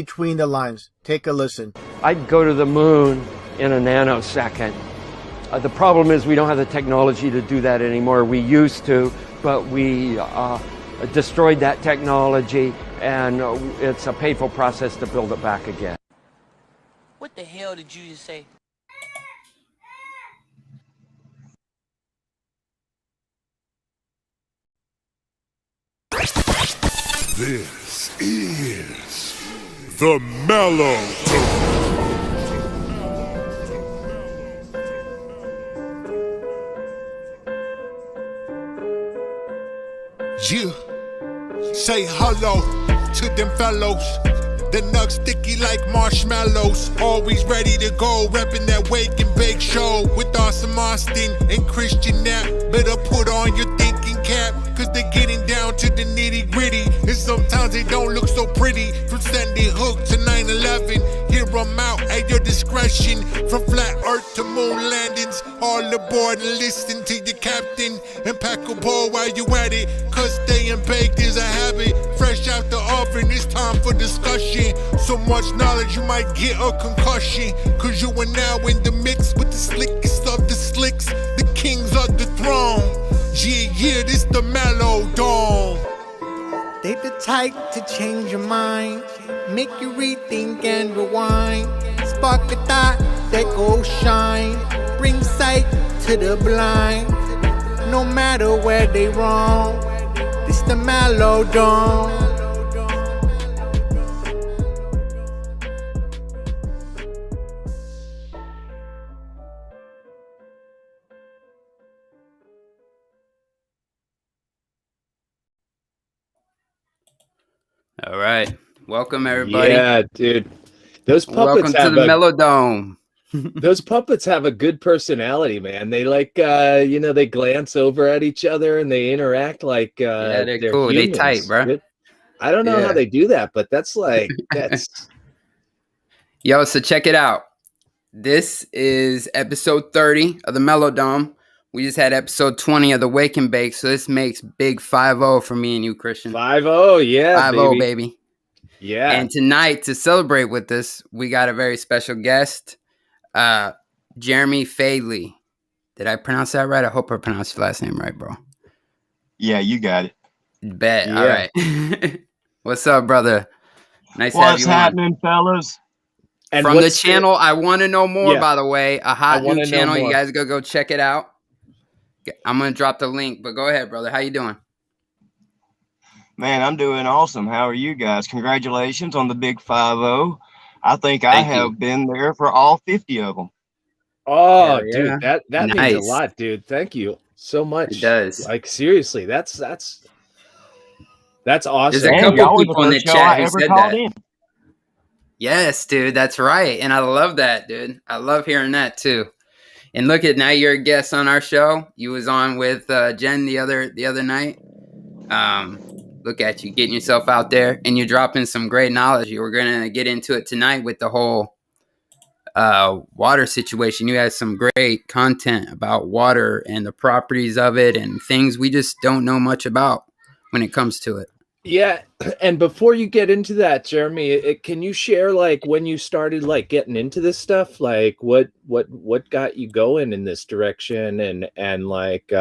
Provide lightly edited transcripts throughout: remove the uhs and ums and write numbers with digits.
between the lines. Take a listen. I'd go to the moon in a nanosecond. The problem is we don't have the technology to do that anymore. We used to, but we destroyed that technology, and it's a painful process to build it back again. What the hell did you just say? This is the Mellow Dome. Yeah, say hello to them fellows. The nugs sticky like marshmallows. Always ready to go, reppin' that wake and bake show. With Awesome Austin and Christian Knapp. Better put on your thinking cap, cause they're getting down to the nitty gritty. And sometimes they don't look so pretty. From Sandy Hook to 9/11, hear them out at your discretion. From flat earth to moon landings, all aboard and listen to your captain. And pack a bowl while you at it, cause staying baked is a habit. Fresh out the oven, it's time for discussion. So much knowledge you might get a concussion, cause you are now in the mix with the slickest of the slicks, the kings of the throne. Yeah, this the Mellow Dome. They the type to change your mind, make you rethink and rewind. Spark a thought that goes shine, bring sight to the blind. No matter where they wrong, this the Mellow Dome. All right. Welcome, everybody. Yeah, dude. Those puppets Welcome to the Mellow Dome. Those puppets have a good personality, man. They like, they glance over at each other and they interact like they're cool. Humans. They tight, bro. I don't know how they do that, but that's Yo, so check it out. This is episode 30 of the Mellow Dome. We just had episode 20 of the Wake and Bake, so this makes big 5-0 for me and you, Christian. 5-0, yeah, 5-0, baby. Yeah. And tonight, to celebrate with us, we got a very special guest, Jeremy Fadley. Did I pronounce that right? I hope I pronounced your last name right, bro. Yeah, you got it. Bet. Yeah. All right. What's up, brother? Nice to have you on. What's happening, fellas? And from the channel, I Want to Know More, by the way. A hot new channel. You guys go check it out. I'm going to drop the link, but go ahead, brother. How you doing? Man, I'm doing awesome. How are you guys? Congratulations on the big 5-0. I think I have been there for all 50 of them. Oh, dude, that means a lot, dude. Thank you so much. It does. Like, seriously, that's awesome. There's a couple people in the chat who said that. Yes, dude, that's right. And I love that, dude. I love hearing that, too. And look at now, you're a guest on our show. You was on with Jen the other night. Look at you getting yourself out there, and you're dropping some great knowledge. We're gonna get into it tonight with the whole water situation. You had some great content about water and the properties of it, and things we just don't know much about when it comes to it. Yeah, and before you get into that, Jeremy, can you share like when you started like getting into this stuff? Like what got you going in this direction, and like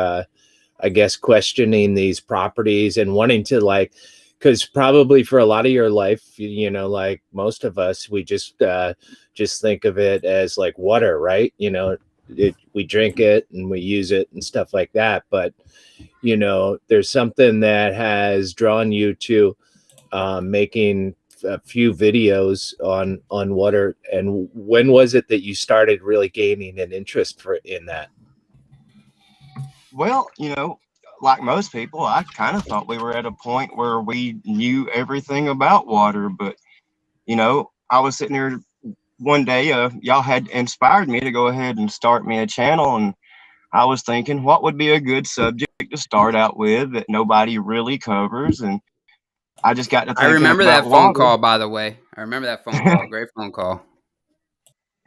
I guess questioning these properties and wanting to like, because probably for a lot of your life, like most of us, we just think of it as like water, right? We drink it and we use it and stuff like that, but there's something that has drawn you to making a few videos on water. And when was it that you started really gaining an interest in that? Well, like most people, I kind of thought we were at a point where we knew everything about water. But, I was sitting there one day, y'all had inspired me to go ahead and start me a channel. And I was thinking, what would be a good subject to start out with that nobody really covers? And I just got to thinking. I remember that phone call, by the way. I remember that phone call. Great phone call.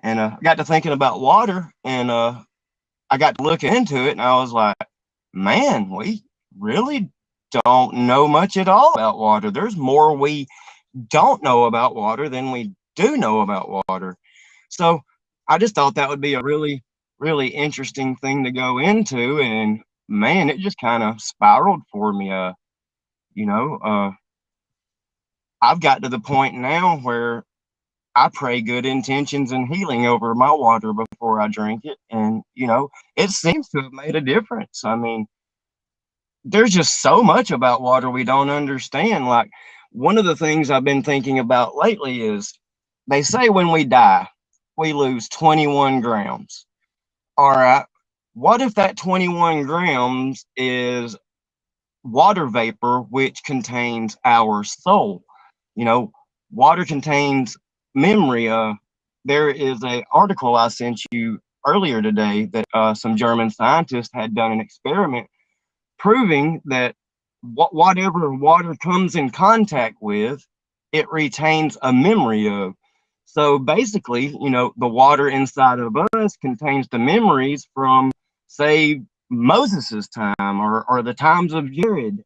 And I got to thinking about water, and I got to look into it, and I was like, man, we really don't know much at all about water. There's more we don't know about water than we do know about water. So I just thought that would be a really, really interesting thing to go into. And man, it just kind of spiraled for me. You know, I've got to the point now where I pray good intentions and healing over my water before I drink it. And, you know, it seems to have made a difference. I mean, there's just so much about water we don't understand. Like, one of the things I've been thinking about lately is they say when we die, we lose 21 grams. All right. What if that 21 grams is water vapor, which contains our soul? You know, water contains memory. There is a article I sent you earlier today that some German scientists had done an experiment proving that whatever water comes in contact with, it retains a memory of. So basically, you know, the water inside of us contains the memories from, say, Moses's time or the times of Jared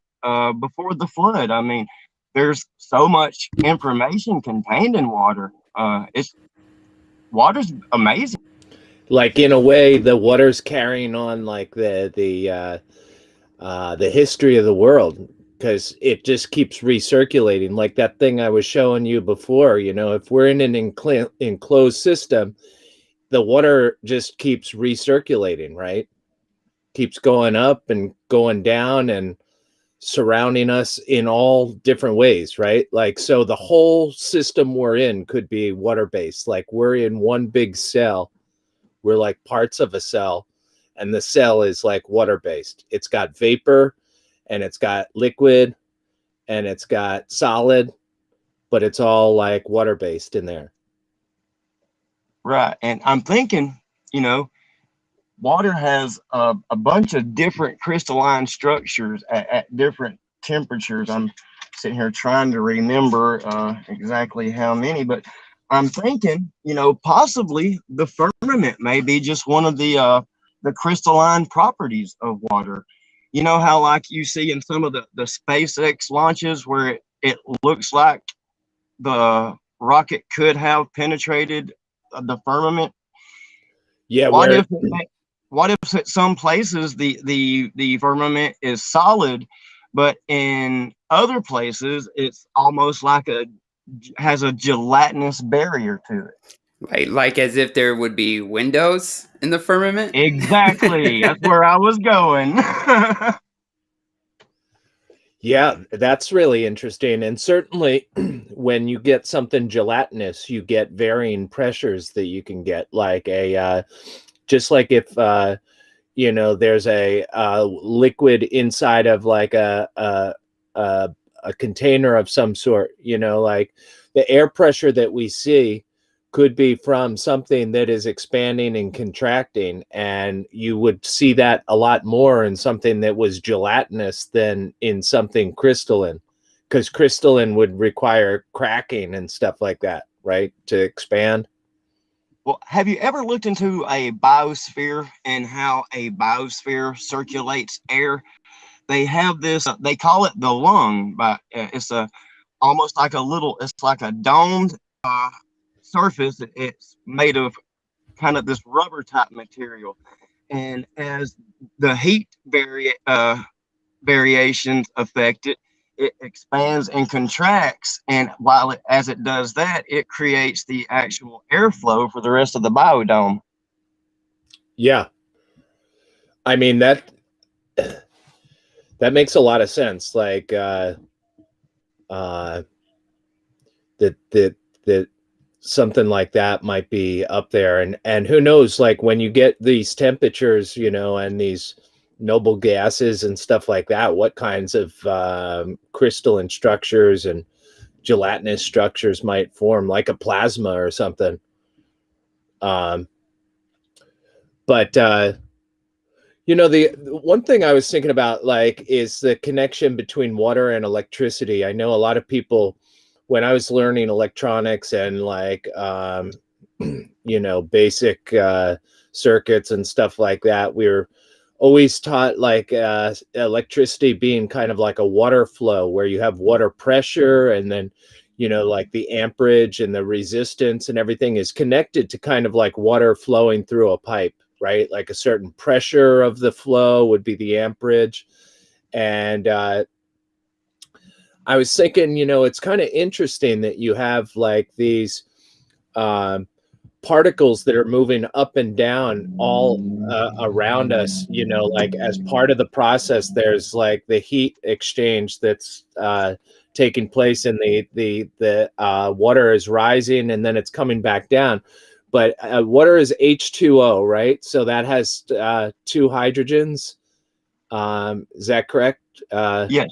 before the flood. I mean, there's so much information contained in water. Water's amazing. Like, in a way, the water's carrying on like the history of the world, because it just keeps recirculating. Like that thing I was showing you before, you know, if we're in an enclosed system, the water just keeps recirculating, right? Keeps going up and going down and surrounding us in all different ways, right? Like, so the whole system we're in could be water-based. Like, we're in one big cell. We're like parts of a cell, and the cell is like water-based. It's got vapor, and it's got liquid, and it's got solid, but it's all like water-based in there. Right. And I'm thinking, you know, water has a bunch of different crystalline structures at different temperatures. I'm sitting here trying to remember exactly how many, but I'm thinking, you know, possibly the firmament may be just one of the crystalline properties of water. You know how, like, you see in some of the SpaceX launches where it looks like the rocket could have penetrated the firmament? Yeah. What if at some places the firmament is solid, but in other places it's almost like has a gelatinous barrier to it? Like as if there would be windows in the firmament? Exactly. That's where I was going. Yeah, that's really interesting. And certainly when you get something gelatinous, you get varying pressures that you can get, like just like if, you know, there's a liquid inside of like a container of some sort, you know, like the air pressure that we see could be from something that is expanding and contracting, and you would see that a lot more in something that was gelatinous than in something crystalline, because crystalline would require cracking and stuff like that, right, to expand. Well, have you ever looked into a biosphere and how a biosphere circulates air? They have this, they call it the lung, but it's almost like it's like a domed surface. It's made of kind of this rubber type material. And as the heat variations affect it, it expands and contracts. And as it does that, it creates the actual airflow for the rest of the biodome. Yeah. I mean, that makes a lot of sense. Like, that something like that might be up there, and who knows, like when you get these temperatures, you know, and these noble gases and stuff like that, what kinds of crystalline structures and gelatinous structures might form, like a plasma or something. But you know, the one thing I was thinking about, like, is the connection between water and electricity. I know a lot of people, when I was learning electronics and like, you know, basic circuits and stuff like that, we were always taught like electricity being kind of like a water flow, where you have water pressure, and then you know, like the amperage and the resistance and everything is connected to kind of like water flowing through a pipe, right? Like a certain pressure of the flow would be the amperage. And I was thinking, you know, it's kind of interesting that you have like these particles that are moving up and down all around us, you know, like as part of the process, there's like the heat exchange that's taking place, and the water is rising and then it's coming back down. But water is H2O, right? So that has two hydrogens. Is that correct? Yes.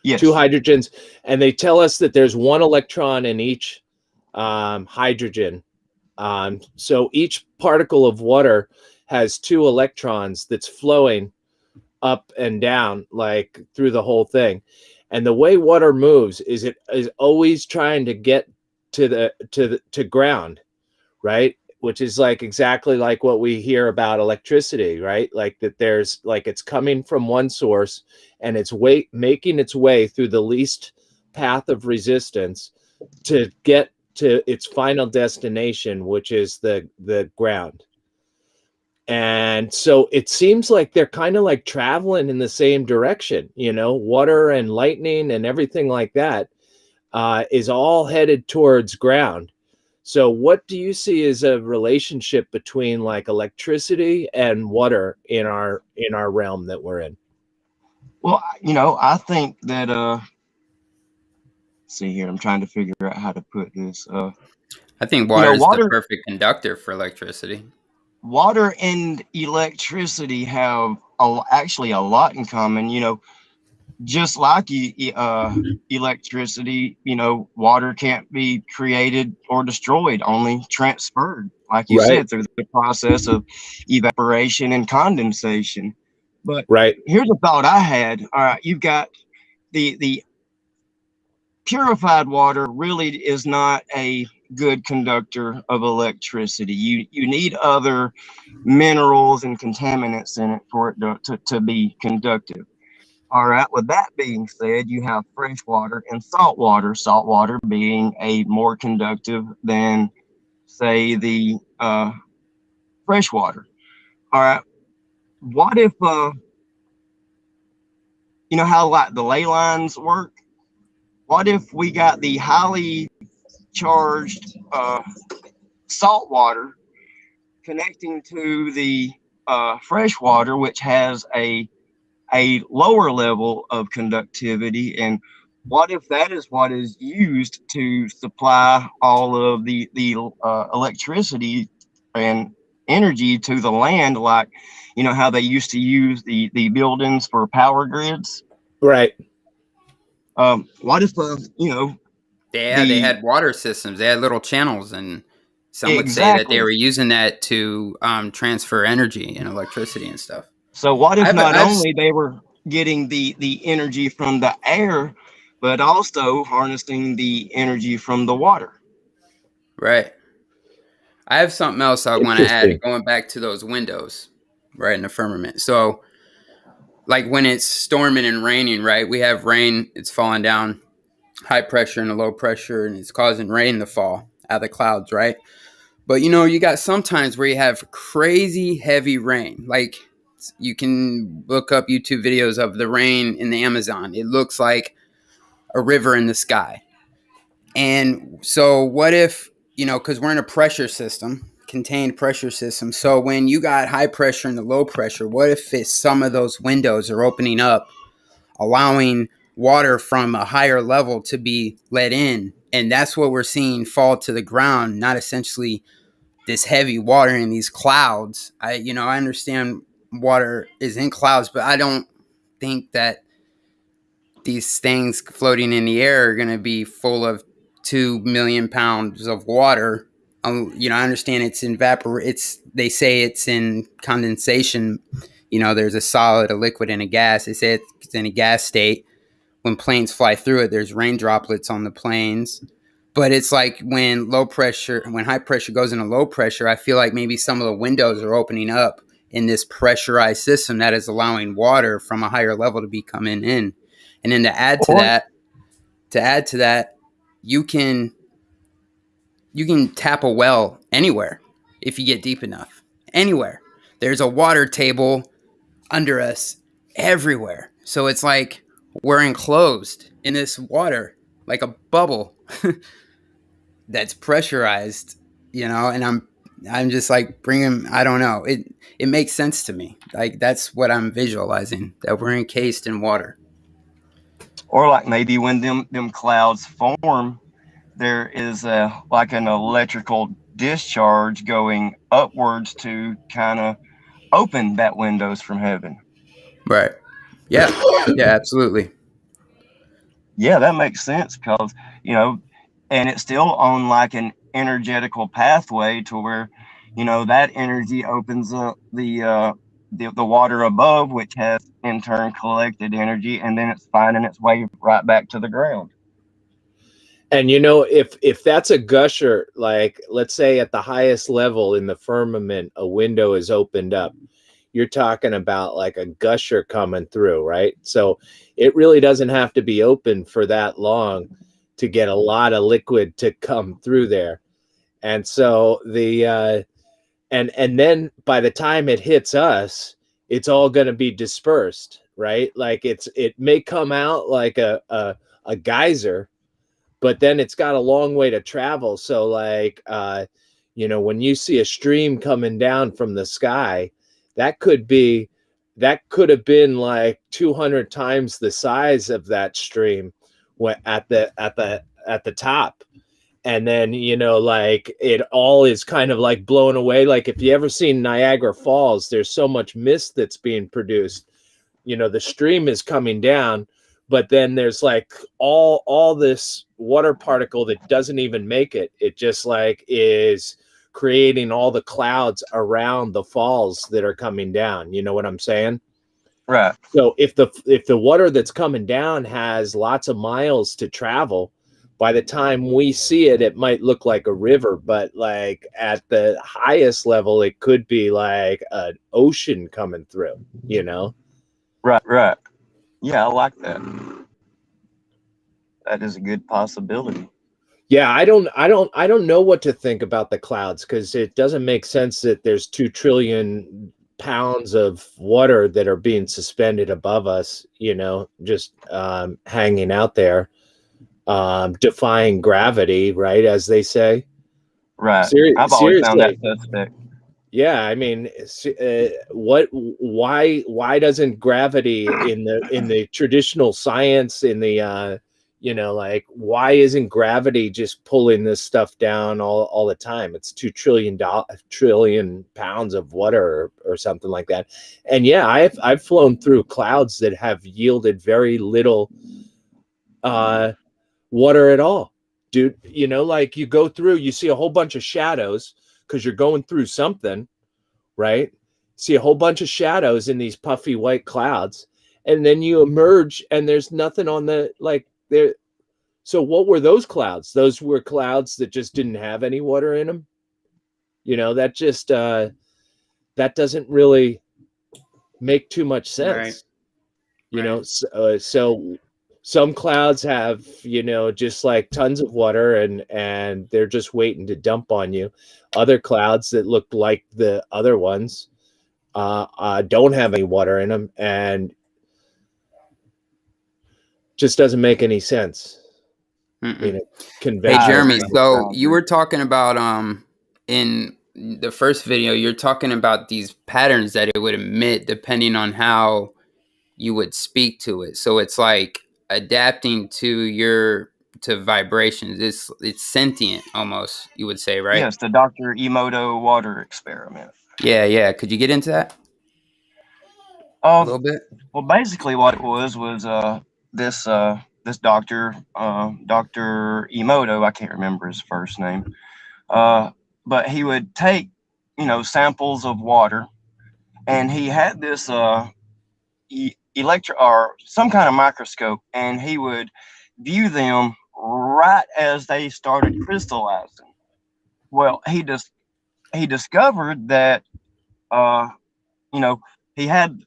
Yes. Two hydrogens, and they tell us that there's one electron in each hydrogen. So each particle of water has two electrons that's flowing up and down, like through the whole thing. And the way water moves is it is always trying to get to ground, right? Which is like exactly like what we hear about electricity, right? Like that there's like it's coming from one source and it's making its way through the least path of resistance to get to its final destination, which is the ground. And so it seems like they're kind of like traveling in the same direction, you know, water and lightning and everything like that is all headed towards ground. So what do you see as a relationship between like electricity and water in our realm that we're in? Well, you know, I think that see here, I'm trying to figure out how to put this. I think water is the perfect conductor for electricity. Water and electricity have actually a lot in common. You know, just like electricity, you know, water can't be created or destroyed, only transferred, like you said, through the process of evaporation and condensation. But here's a thought I had. All right, you've got the purified water really is not a good conductor of electricity. You need other minerals and contaminants in it for it to be conductive. All right, with that being said, you have fresh water and salt water being a more conductive than, say, the fresh water. All right, what if, you know how like the ley lines work? What if we got the highly charged salt water connecting to the fresh water, which has a lower level of conductivity? And what if that is what is used to supply all of the electricity and energy to the land, like, you know, how they used to use the buildings for power grids? Right. What if, you know, they had water systems, they had little channels, and some would say that they were using that to transfer energy and electricity and stuff. So what if not only they were getting the energy from the air, but also harnessing the energy from the water? Right. I have something else I want to add, going back to those windows, right, in the firmament. So, like when it's storming and raining, right, we have rain, it's falling down, high pressure and a low pressure, and it's causing rain to fall out of the clouds, right? But, you know, you got sometimes where you have crazy heavy rain. Like, you can look up YouTube videos of the rain in the Amazon. It looks like a river in the sky. And so what if, you know, because we're in a pressure system, contained pressure system. So when you got high pressure and the low pressure, what if some of those windows are opening up, allowing water from a higher level to be let in? And that's what we're seeing fall to the ground, not essentially this heavy water in these clouds. I understand water is in clouds, but I don't think that these things floating in the air are going to be full of 2 million pounds of water. I understand they say it's in condensation. You know, there's a solid, a liquid, and a gas. They say it's in a gas state. When planes fly through it, there's rain droplets on the planes. But it's like when high pressure goes into low pressure, I feel like maybe some of the windows are opening up in this pressurized system that is allowing water from a higher level to be coming in. And then to add to that, you can tap a well anywhere if you get deep enough. Anywhere. There's a water table under us everywhere. So it's like we're enclosed in this water, like a bubble that's pressurized, and I'm just like bringing, I don't know. It makes sense to me. Like that's what I'm visualizing, that we're encased in water. Or like maybe when them clouds form, there is like an electrical discharge going upwards to kind of open that windows from heaven. Right. Yeah. Yeah, absolutely. Yeah, that makes sense because, and it's still on like an energetical pathway to where, that energy opens up the water above, which has in turn collected energy, and then it's finding its way right back to the ground. And if that's a gusher, like let's say at the highest level in the firmament, a window is opened up, you're talking about like a gusher coming through, right? So it really doesn't have to be open for that long to get a lot of liquid to come through there. And so and then by the time it hits us, it's all going to be dispersed, right? Like it may come out like a geyser, but then it's got a long way to travel. So like, when you see a stream coming down from the sky, that could have been like 200 times the size of that stream at the top. And then, like it all is kind of like blown away. Like if you ever seen Niagara Falls, there's so much mist that's being produced. The stream is coming down, but then there's like all this water particle that doesn't even make it. It just like is creating all the clouds around the falls that are coming down. You know what I'm saying? Right. So if the water that's coming down has lots of miles to travel, by the time we see it, it might look like a river, but like at the highest level, it could be like an ocean coming through, Right. Yeah, I like that. That is a good possibility. Yeah, I don't know what to think about the clouds, because it doesn't make sense that there's 2 trillion pounds of water that are being suspended above us, just hanging out there, defying gravity, right, as they say. Right. I've always found that suspect. Yeah, I mean, why doesn't gravity in the traditional science, in the like, why isn't gravity just pulling this stuff down all the time? It's 2 trillion pounds of water or something like that. And yeah, I've flown through clouds that have yielded very little water at all, dude. Like you go through, you see a whole bunch of shadows because you're going through something, right? See a whole bunch of shadows in these puffy white clouds, and then you emerge and there's nothing on the, like, there. So what were those clouds? Those were clouds that just didn't have any water in them. That just that doesn't really make too much sense. Right. So some clouds have, just like tons of water and they're just waiting to dump on you. Other clouds that look like the other ones don't have any water in them, and just doesn't make any sense. Hey, Jeremy, so you were talking about in the first video, you're talking about these patterns that it would emit depending on how you would speak to it. So it's like adapting to vibrations. It's sentient almost, you would say, right? Yes, the Dr. Emoto water experiment. Yeah. Could you get into that a little bit? Well, basically what it was this doctor, Dr. Emoto, I can't remember his first name, but he would take, samples of water, and he had this or some kind of microscope, and he would view them right as they started crystallizing. Well, he discovered that he had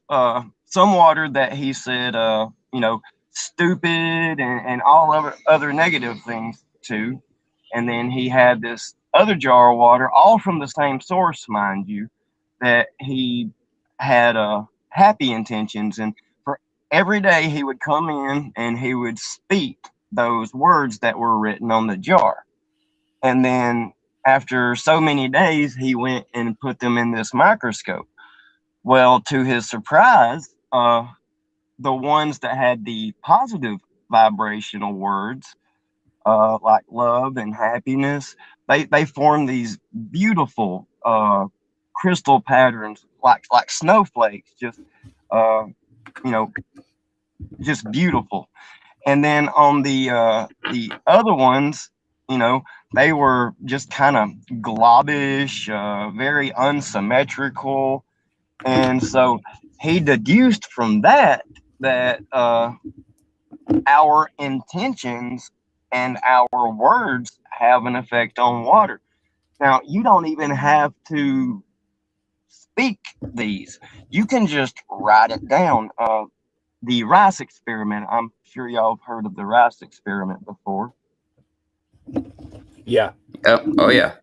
some water that he said stupid and all other negative things to. And then he had this other jar of water, all from the same source, mind you, that he had happy intentions. And for every day he would come in and he would speak those words that were written on the jar. And then after so many days, he went and put them in this microscope. Well, to his surprise, the ones that had the positive vibrational words, like love and happiness, they form these beautiful crystal patterns, like snowflakes, just you know, just beautiful. And then on the other ones, they were just kind of globbish, very unsymmetrical. And so he deduced from that our intentions and our words have an effect on water. Now, you don't even have to speak these. You can just write it down. The rice experiment, I'm sure y'all have heard of the rice experiment before. Yeah. Oh yeah.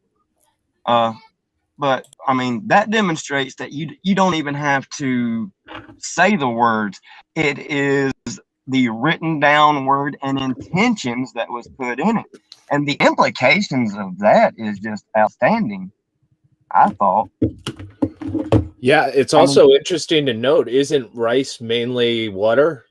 But I mean, that demonstrates that you don't even have to say the words. It is the written down word and intentions that was put in it. And the implications of that is just outstanding, I thought. Yeah, it's also interesting to note, isn't rice mainly water?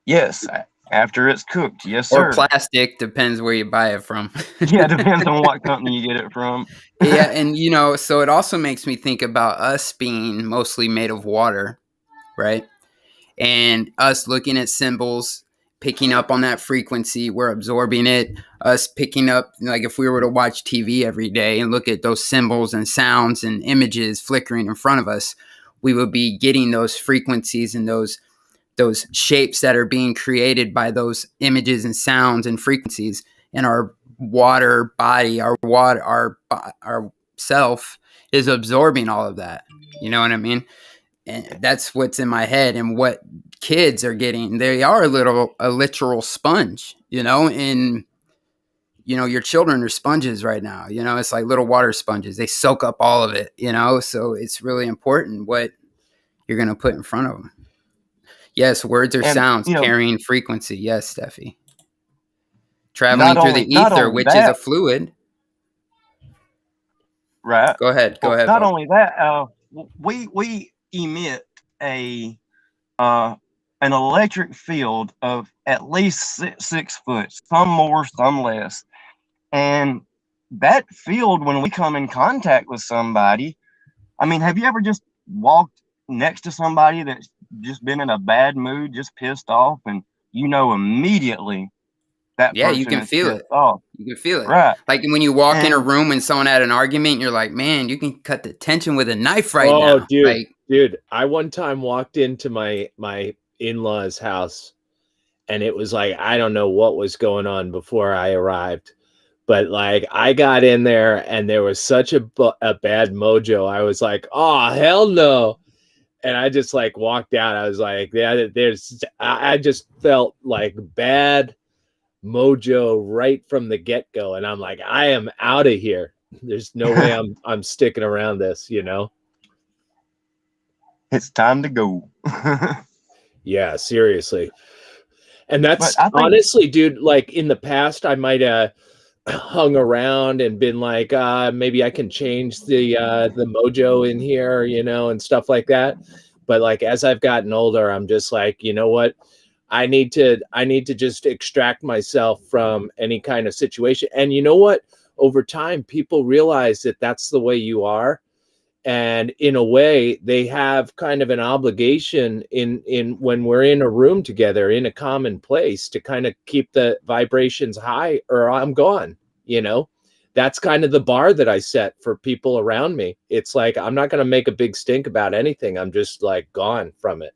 Yes, after it's cooked. Yes, sir. Or plastic, depends where you buy it from. Yeah, depends on what company you get it from. Yeah, and so it also makes me think about us being mostly made of water, right? And us looking at symbols, picking up on that frequency, we're absorbing it. Us picking up, like if we were to watch TV every day and look at those symbols and sounds and images flickering in front of us, we would be getting those frequencies and those shapes that are being created by those images and sounds and frequencies. And our water body, our self is absorbing all of that. You know what I mean? And that's what's in my head. And what kids are getting, they are a literal sponge, and your children are sponges right now. It's like little water sponges. They soak up all of it, so it's really important what you're going to put in front of them. Yes, words or sounds carrying frequency. Yes, Steffi. Traveling through the ether, which is a fluid. Right. Go ahead. Not Bob. only that, we emit an electric field of at least 6 foot, some more, some less. And that field, when we come in contact with somebody, I mean, have you ever just walked next to somebody that's just been in a bad mood, just pissed off, and immediately that person you can feel it. Off. You can feel it. Right. Like when you walk in a room and someone had an argument, you're like, man, you can cut the tension with a knife right now. Oh, dude, I one time walked into my in-laws' house, and it was like, I don't know what was going on before I arrived. But like I got in there and there was such a bad mojo. I was like, oh, hell no. And I just like walked out. I was like, yeah, I just felt like bad mojo right from the get-go. And I'm like, I am out of here. There's no way I'm sticking around this, It's time to go. Yeah, seriously. And that's honestly, dude, like in the past, I might have hung around and been like, maybe I can change the mojo in here, and stuff like that. But like as I've gotten older, I'm just like, you know what? I need to just extract myself from any kind of situation. And you know what? Over time, people realize that that's the way you are. And in a way, they have kind of an obligation in when we're in a room together in a common place to kind of keep the vibrations high, or I'm gone. That's kind of the bar that I set for people around me. It's like I'm not going to make a big stink about anything. I'm just like gone from it.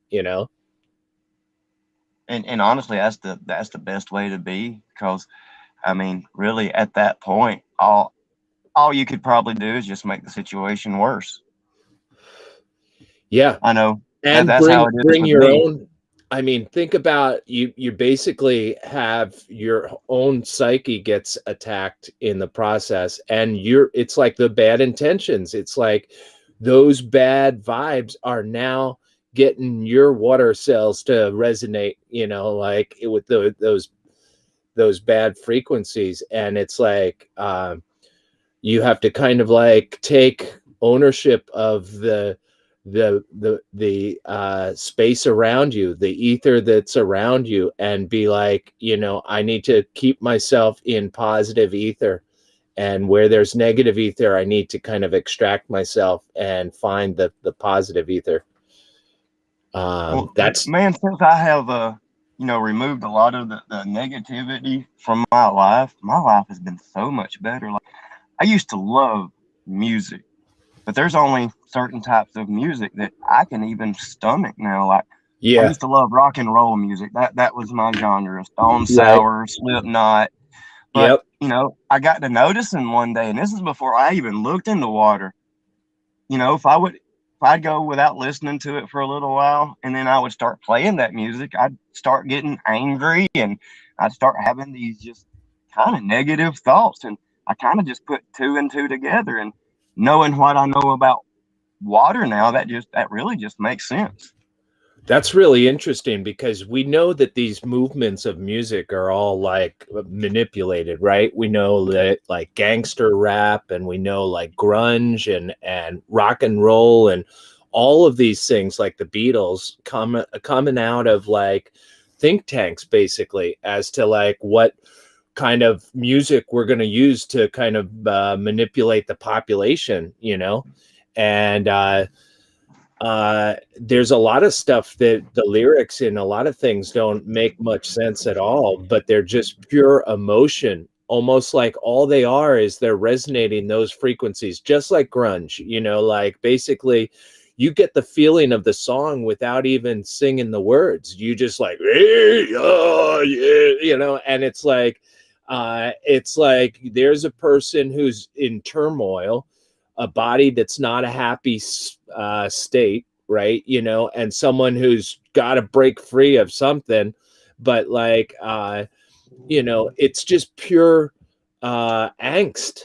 And honestly, that's the best way to be, because I mean, really, at that point, all you could probably do is just make the situation worse. Yeah, I know. And that's how it is bring your me. own I mean, think about you basically have your own psyche gets attacked in the process, and it's like the bad intentions. It's like those bad vibes are now getting your water cells to resonate, like with those bad frequencies. And it's like you have to kind of like take ownership of the space around you, the ether that's around you, and be like, I need to keep myself in positive ether, and where there's negative ether, I need to kind of extract myself and find the positive ether. Well, That's man, since I have removed a lot of the negativity from my life has been so much better. Like, I used to love music, but there's only certain types of music that I can even stomach now. Like, I yeah, used to love rock and roll music. That was my genre. Stone right, Sour, Slipknot. But yep. I got to noticing one day, and this is before I even looked into water. If I'd go without listening to it for a little while, and then I would start playing that music, I'd start getting angry, and I'd start having these just kind of negative thoughts. And I kind of just put two and two together, and knowing what I know about water now, that really just makes sense. That's really interesting, because we know that these movements of music are all like manipulated, right? We know that like gangster rap, and we know like grunge and rock and roll, and all of these things like the Beatles coming out of like think tanks, basically, as to like what kind of music we're going to use to kind of manipulate the population, and there's a lot of stuff that the lyrics in a lot of things don't make much sense at all, but they're just pure emotion. Almost like all they are is they're resonating those frequencies, just like grunge, like basically you get the feeling of the song without even singing the words. You just like, hey, oh, yeah, and it's like there's a person who's in turmoil, a body that's not a happy state, right? And someone who's got to break free of something, but like, it's just pure angst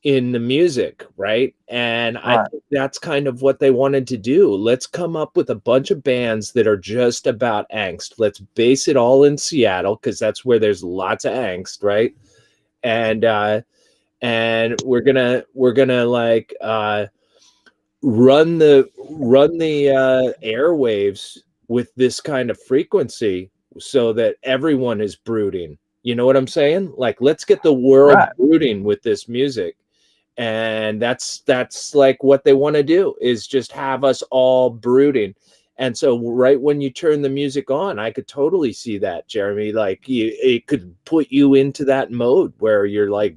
in the music, right? And I Right. think that's kind of what they wanted to do. Let's come up with a bunch of bands that are just about angst. Let's base it all in Seattle, because that's where there's lots of angst, right? And we're gonna like run the airwaves with this kind of frequency, so that everyone is brooding. You know what I'm saying? Like, let's get the world Right. brooding with this music. And that's like what they want to do, is just have us all brooding. And so right when you turn the music on, I could totally see that, Jeremy. Like, it could put you into that mode where you're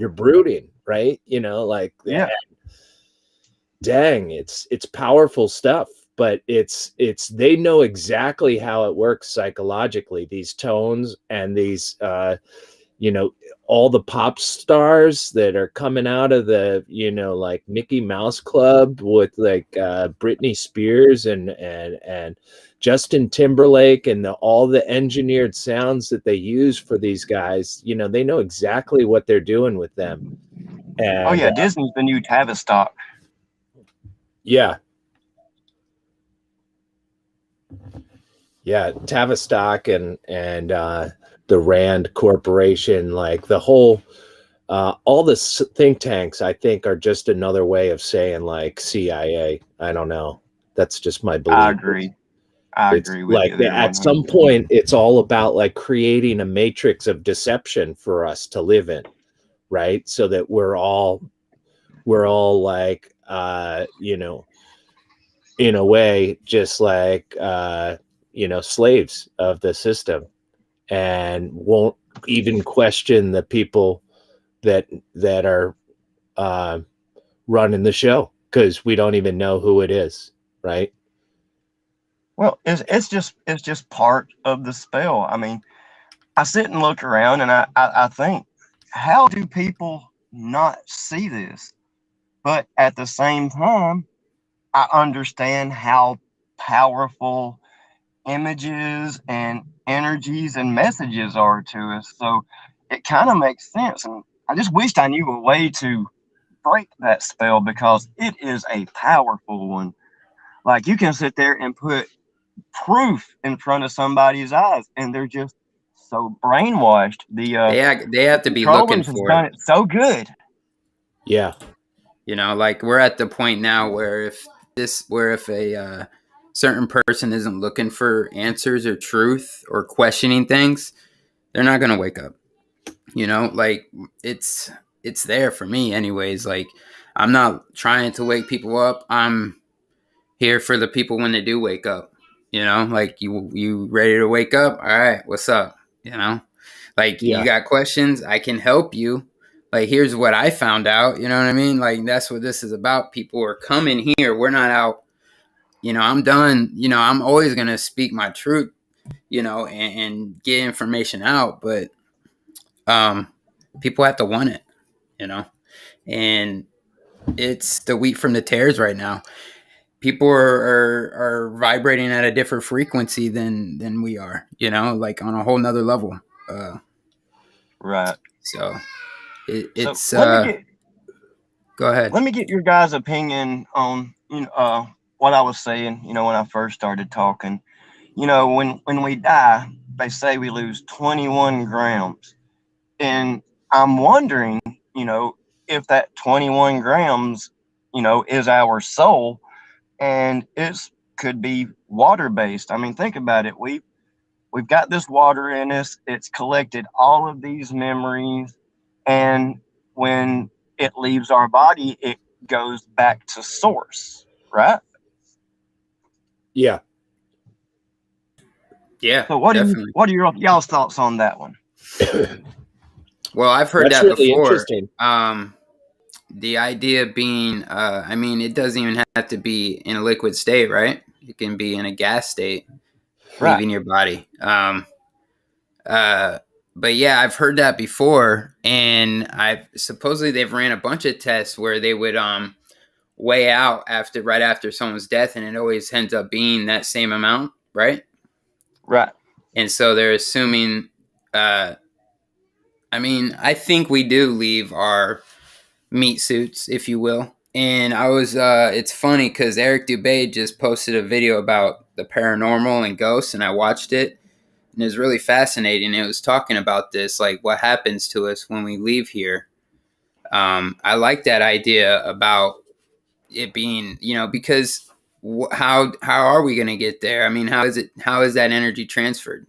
brooding, right? Like, Yeah. dang, it's powerful stuff. But it's they know exactly how it works psychologically, these tones, and these all the pop stars that are coming out of the like Mickey Mouse Club, with like Britney Spears and Justin Timberlake, and all the engineered sounds that they use for these guys. They know exactly what they're doing with them. Oh And yeah, Disney's the new Tavistock. yeah, Tavistock and the Rand Corporation, like the whole all the think tanks, I think, are just another way of saying like CIA. I don't know. That's just my belief. I agree. I It's agree with like you there. at some 100%. point, it's all about like creating a matrix of deception for us to live in, right? So that we're all like, in a way, just like, slaves of the system, and won't even question the people that are running the show, because we don't even know who it is, right? Well, it's just part of the spell. I mean, I sit and look around, and I think, how do people not see this? But at the same time, I understand how powerful images and energies and messages are to us. So it kind of makes sense. And I just wished I knew a way to break that spell because it is a powerful one. Like you can sit there and put proof in front of somebody's eyes and they're just so brainwashed. They have to be looking controllers has for done it. it so good. Yeah. You know, like we're at the point now where if a certain person isn't looking for answers or truth or questioning things, they're not going to wake up. You know, like it's there for me anyways. Like I'm not trying to wake people up. I'm here for the people when they do wake up. You know, like you ready to wake up? All right, what's up? You know, like you got questions, I can help you. Like here's what I found out. You know what I mean? Like that's what this is about. People are coming here. We're not out. You know, I'm done. You know, I'm always gonna speak my truth. You know, and get information out, but people have to want it. You know, and it's the wheat from the tares right now. People are vibrating at a different frequency than we are, you know, like on a whole nother level. Right. So it's so let me get go ahead. Let me get your guys' opinion on what I was saying. When I first started talking, when we die, they say we lose 21 grams, and I'm wondering, if that 21 grams, is our soul, and it could be water based. I mean, think about it. We've got this water in us. It's collected all of these memories, and when it leaves our body, it goes back to source, right? Yeah. Yeah. So what definitely. What are y'all's thoughts on that one? Well, I've heard That's that really before. Interesting. The idea being, I mean, it doesn't even have to be in a liquid state, right? It can be in a gas state, Right. leaving your body. But yeah, I've heard that before, and I've supposedly they've ran a bunch of tests where they would weigh out right after someone's death, and it always ends up being that same amount, right? Right. And so they're assuming. I mean, I think we do leave our meat suits, if you will. And I was, it's funny because Eric Dubay just posted a video about the paranormal and ghosts, and I watched it. And it was really fascinating. It was talking about this, like what happens to us when we leave here. I like that idea about it being, because how are we going to get there? I mean, how is that energy transferred?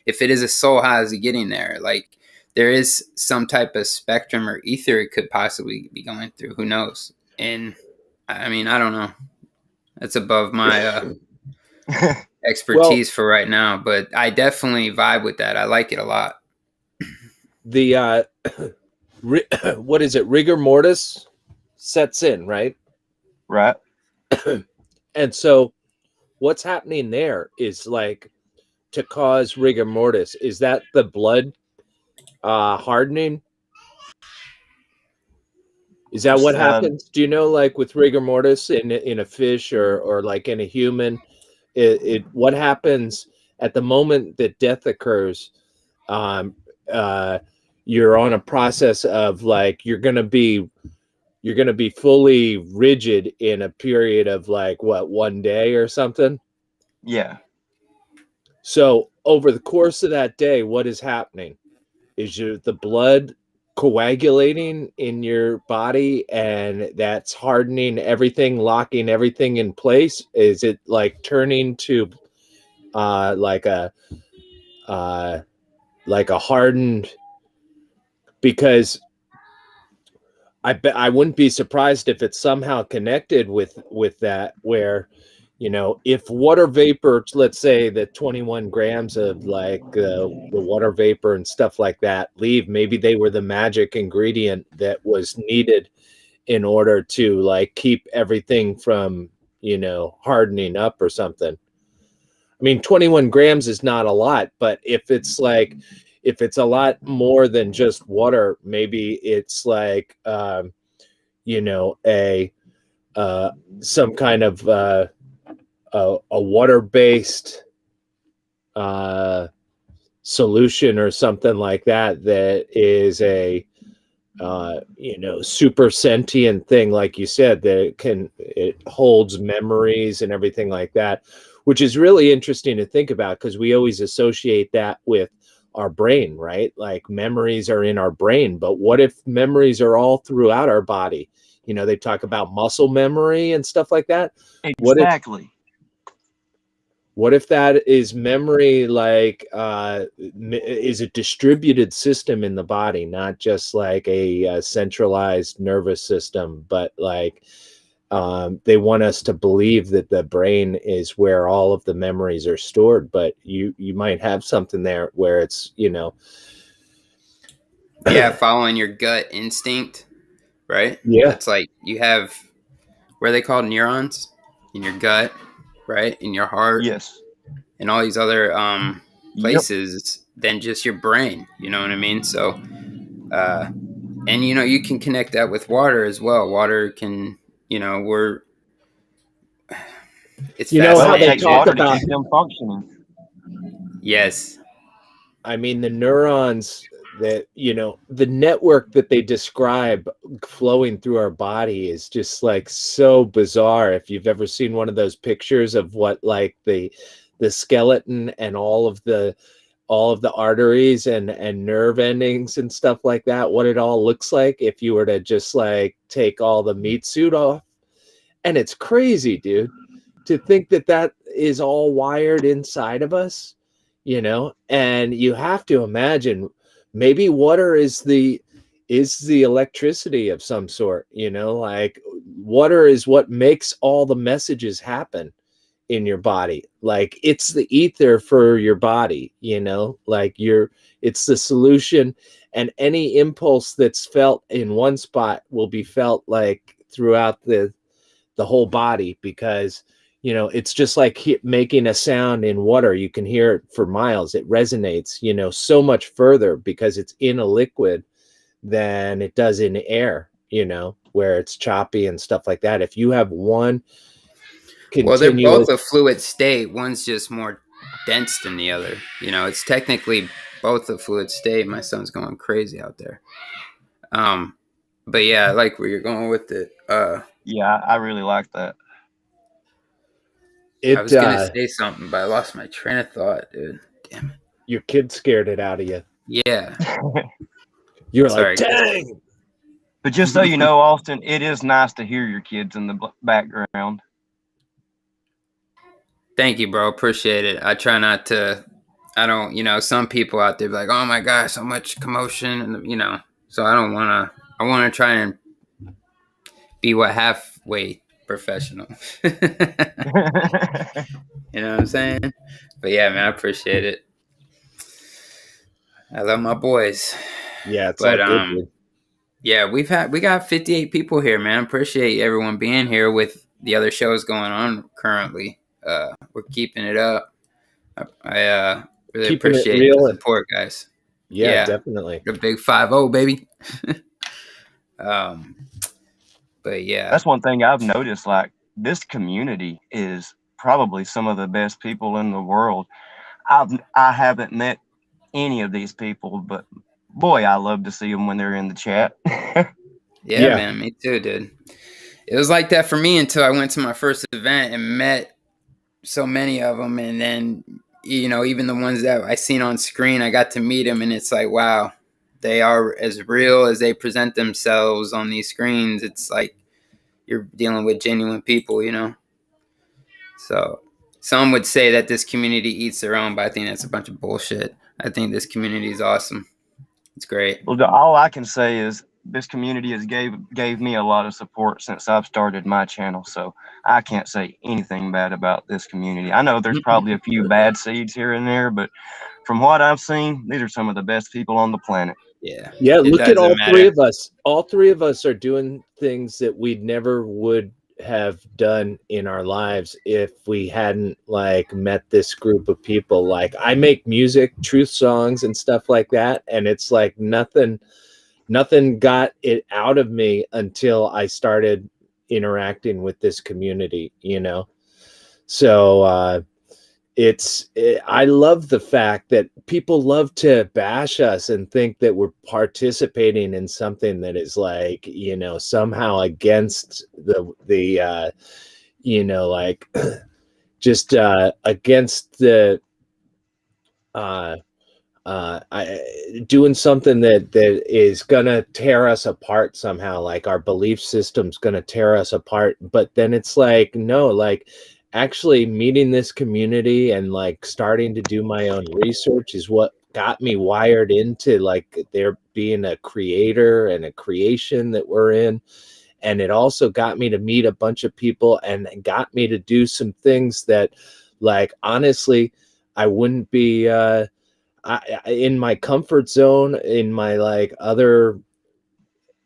If it is a soul, how is it getting there? Like there is some type of spectrum or ether it could possibly be going through. Who knows? And I mean, I don't know. That's above my expertise for right now, but I definitely vibe with that. I like it a lot. The what is it? Rigor mortis sets in, right? Right. And so what's happening there is like to cause rigor mortis. Is that the blood hardening? Is that what happens? Do you know, like with rigor mortis in a fish or like in a human, what happens at the moment that death occurs? You're on a process of like you're gonna be fully rigid in a period of like what, 1 day or something. Yeah. So over the course of that day, what is happening? Is the blood coagulating in your body and that's hardening everything, locking everything in place? Is it like turning to like a hardened? Because I wouldn't be surprised if it's somehow connected with that, where if water vapor, let's say that 21 grams of like the water vapor and stuff like that leave, maybe they were the magic ingredient that was needed in order to like keep everything from hardening up or something. I mean, 21 grams is not a lot, but if it's a lot more than just water, maybe it's like some kind of a water-based solution or something like that is a super sentient thing, like you said, that it holds memories and everything like that, which is really interesting to think about, because we always associate that with our brain, right? Like memories are in our brain, but what if memories are all throughout our body? They talk about muscle memory and stuff like that. Exactly. What if that is memory, like is a distributed system in the body, not just like a centralized nervous system, but like they want us to believe that the brain is where all of the memories are stored, but you might have something there where it's following your gut instinct, right? Yeah. That's like you have, what are they called, neurons in your gut, right, in your heart, Yes, and all these other places than just your brain, you know what I mean? So and you can connect that with water as well. Water can, it's how it they takes fascinating, talk water to about, keep them functioning. yes. I mean, the neurons that, the network that they describe flowing through our body is just like so bizarre. If you've ever seen one of those pictures of what like the skeleton and all of the arteries and nerve endings and stuff like that, what it all looks like if you were to just like take all the meat suit off. And it's crazy, dude, to think that that is all wired inside of us, and you have to imagine maybe water is the electricity of some sort, like water is what makes all the messages happen in your body. Like it's the ether for your body, like it's the solution, and any impulse that's felt in one spot will be felt like throughout the whole body, because it's just like making a sound in water. You can hear it for miles. It resonates so much further because it's in a liquid than it does in air, where it's choppy and stuff like that. If you have one Well, they're continuous, both a fluid state. One's just more dense than the other. It's technically both a fluid state. My son's going crazy out there. But yeah, I like where you're going with it. Yeah, I really like that. I was gonna say something, but I lost my train of thought, dude. Damn it. your kid scared it out of you. Yeah. You're Sorry, like, dang. But just so you know, Austin, it is nice to hear your kids in the background. Thank you, bro. Appreciate it. I try not to. I don't. Some people out there be like, "Oh my gosh, so much commotion," and So I don't want to. I want to try and be halfway professional. You know what I'm saying? But yeah, man, I appreciate it. I love my boys. Yeah, it's all good, dude. Yeah, we got 58 people here, man. Appreciate everyone being here with the other shows going on currently. We're keeping it up. I really Keeping it appreciate real the support, guys. Yeah, definitely. The big 5-0, baby. But yeah, that's one thing I've noticed. Like, this community is probably some of the best people in the world. I haven't met any of these people, but boy, I love to see them when they're in the chat. Yeah, man, me too, dude. It was like that for me until I went to my first event and met so many of them, and then even the ones that I seen on screen, I got to meet them, and it's like, wow, they are as real as they present themselves on these screens. It's like you're dealing with genuine people, So some would say that this community eats their own, but I think that's a bunch of bullshit. I think this community is awesome. It's great. Well, all I can say is this community has gave me a lot of support since I've started my channel, so I can't say anything bad about this community. I know there's probably a few bad seeds here and there, but from what I've seen, these are some of the best people on the planet. Yeah. Look at all three of us. All three of us are doing things that we never would have done in our lives if we hadn't like met this group of people. Like, I make music, truth songs and stuff like that, and it's like nothing got it out of me until I started interacting with this community, So I love the fact that people love to bash us and think that we're participating in something that is like, somehow against the like just against the doing something that is gonna tear us apart somehow, like our belief system's gonna tear us apart. But then it's like, no, like actually meeting this community and like starting to do my own research is what got me wired into like there being a creator and a creation that we're in. And it also got me to meet a bunch of people and got me to do some things that, like, honestly, I wouldn't be in my comfort zone in my like other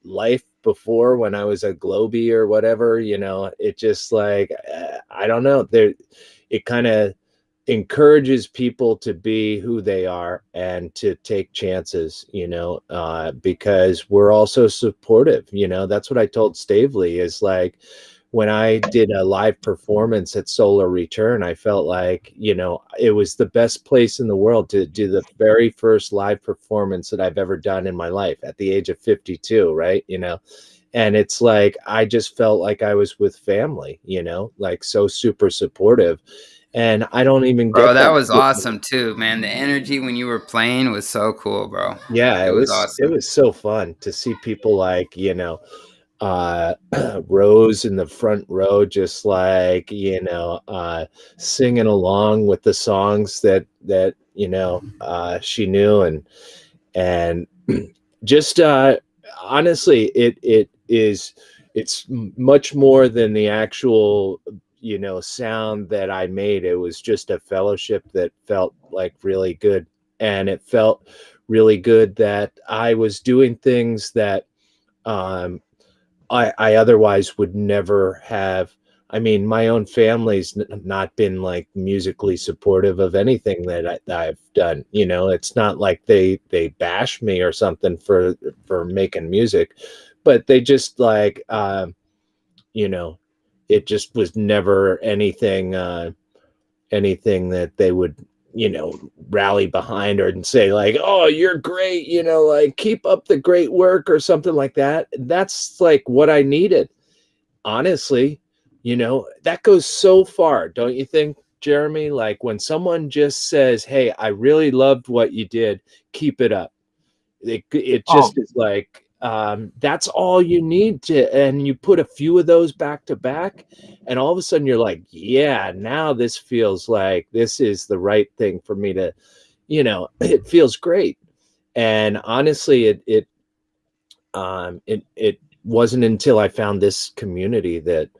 life before when I was a Globie or whatever. It just like I don't know, it kind of encourages people to be who they are and to take chances, because we're also supportive. That's what I told Stavely is like, when I did a live performance at Solar Return, I felt like, it was the best place in the world to do the very first live performance that I've ever done in my life at the age of 52, right? And it's like, I just felt like I was with family, like so super supportive. And I don't even get Bro, that was awesome too, man. The energy when you were playing was so cool, bro. Yeah, it was it awesome. was so fun to see people like, Rose in the front row, just like, singing along with the songs that she knew. And just honestly, it's much more than the actual sound that I made. It was just a fellowship that felt like really good. And it felt really good that I was doing things that I otherwise would never have. I mean, my own family's not been like musically supportive of anything that I've done. It's not like they bash me or something for making music, but they just like, it just was never anything that they would rally behind or and say like, oh, you're great, like keep up the great work or something like that. That's like what I needed, honestly. That goes so far, don't you think, Jeremy? Like when someone just says, hey, I really loved what you did, keep it up. It just is like, that's all you need to, and you put a few of those back to back, and all of a sudden you're like, yeah, now this feels like this is the right thing for me to, it feels great. And honestly, it wasn't until I found this community that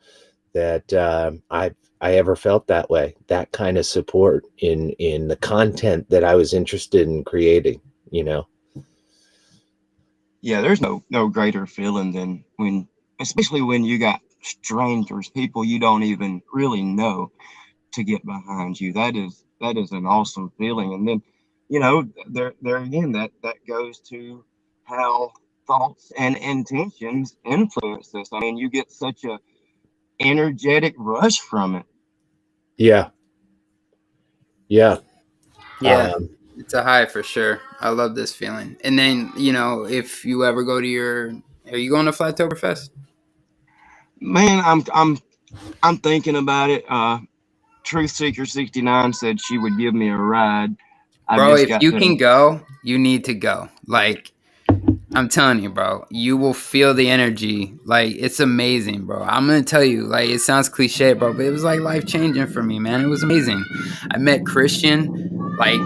I ever felt that way, that kind of support in the content that I was interested in creating. Yeah, there's no greater feeling than when, especially when you got strangers, people you don't even really know, to get behind you. That is an awesome feeling. And then, there again, that goes to how thoughts and intentions influence this. I mean, you get such a energetic rush from it. Yeah. It's a high for sure. I love this feeling. And then, if you ever go to are you going to Flattoberfest? Man, I'm thinking about it. Truth Seeker 69 said she would give me a ride. Bro, if you can go, you need to go. Like, I'm telling you, bro, you will feel the energy. Like, it's amazing, bro. I'm going to tell you, like, it sounds cliche, bro, but it was like life changing for me, man. It was amazing. I met Christian. Like,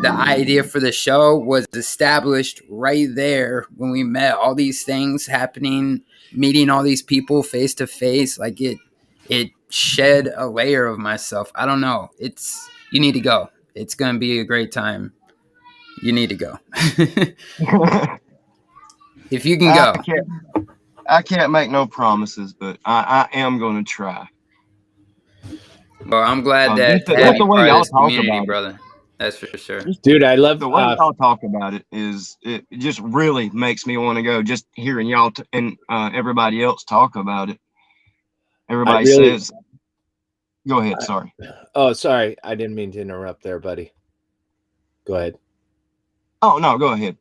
the idea for the show was established right there when we met. All these things happening, meeting all these people face to face. Like, it shed a layer of myself. I don't know. You need to go. It's going to be a great time. You need to go. If you can go. I can't make no promises, but I am going to try. Well, I'm glad that to have you part of this community, brother. That's for sure. Dude, I love the way y'all talk about it. It just really makes me want to go. Just hearing y'all and everybody else talk about it. Everybody says. Go ahead. Sorry. Oh, sorry. I didn't mean to interrupt there, buddy. Go ahead. Oh, no, go ahead.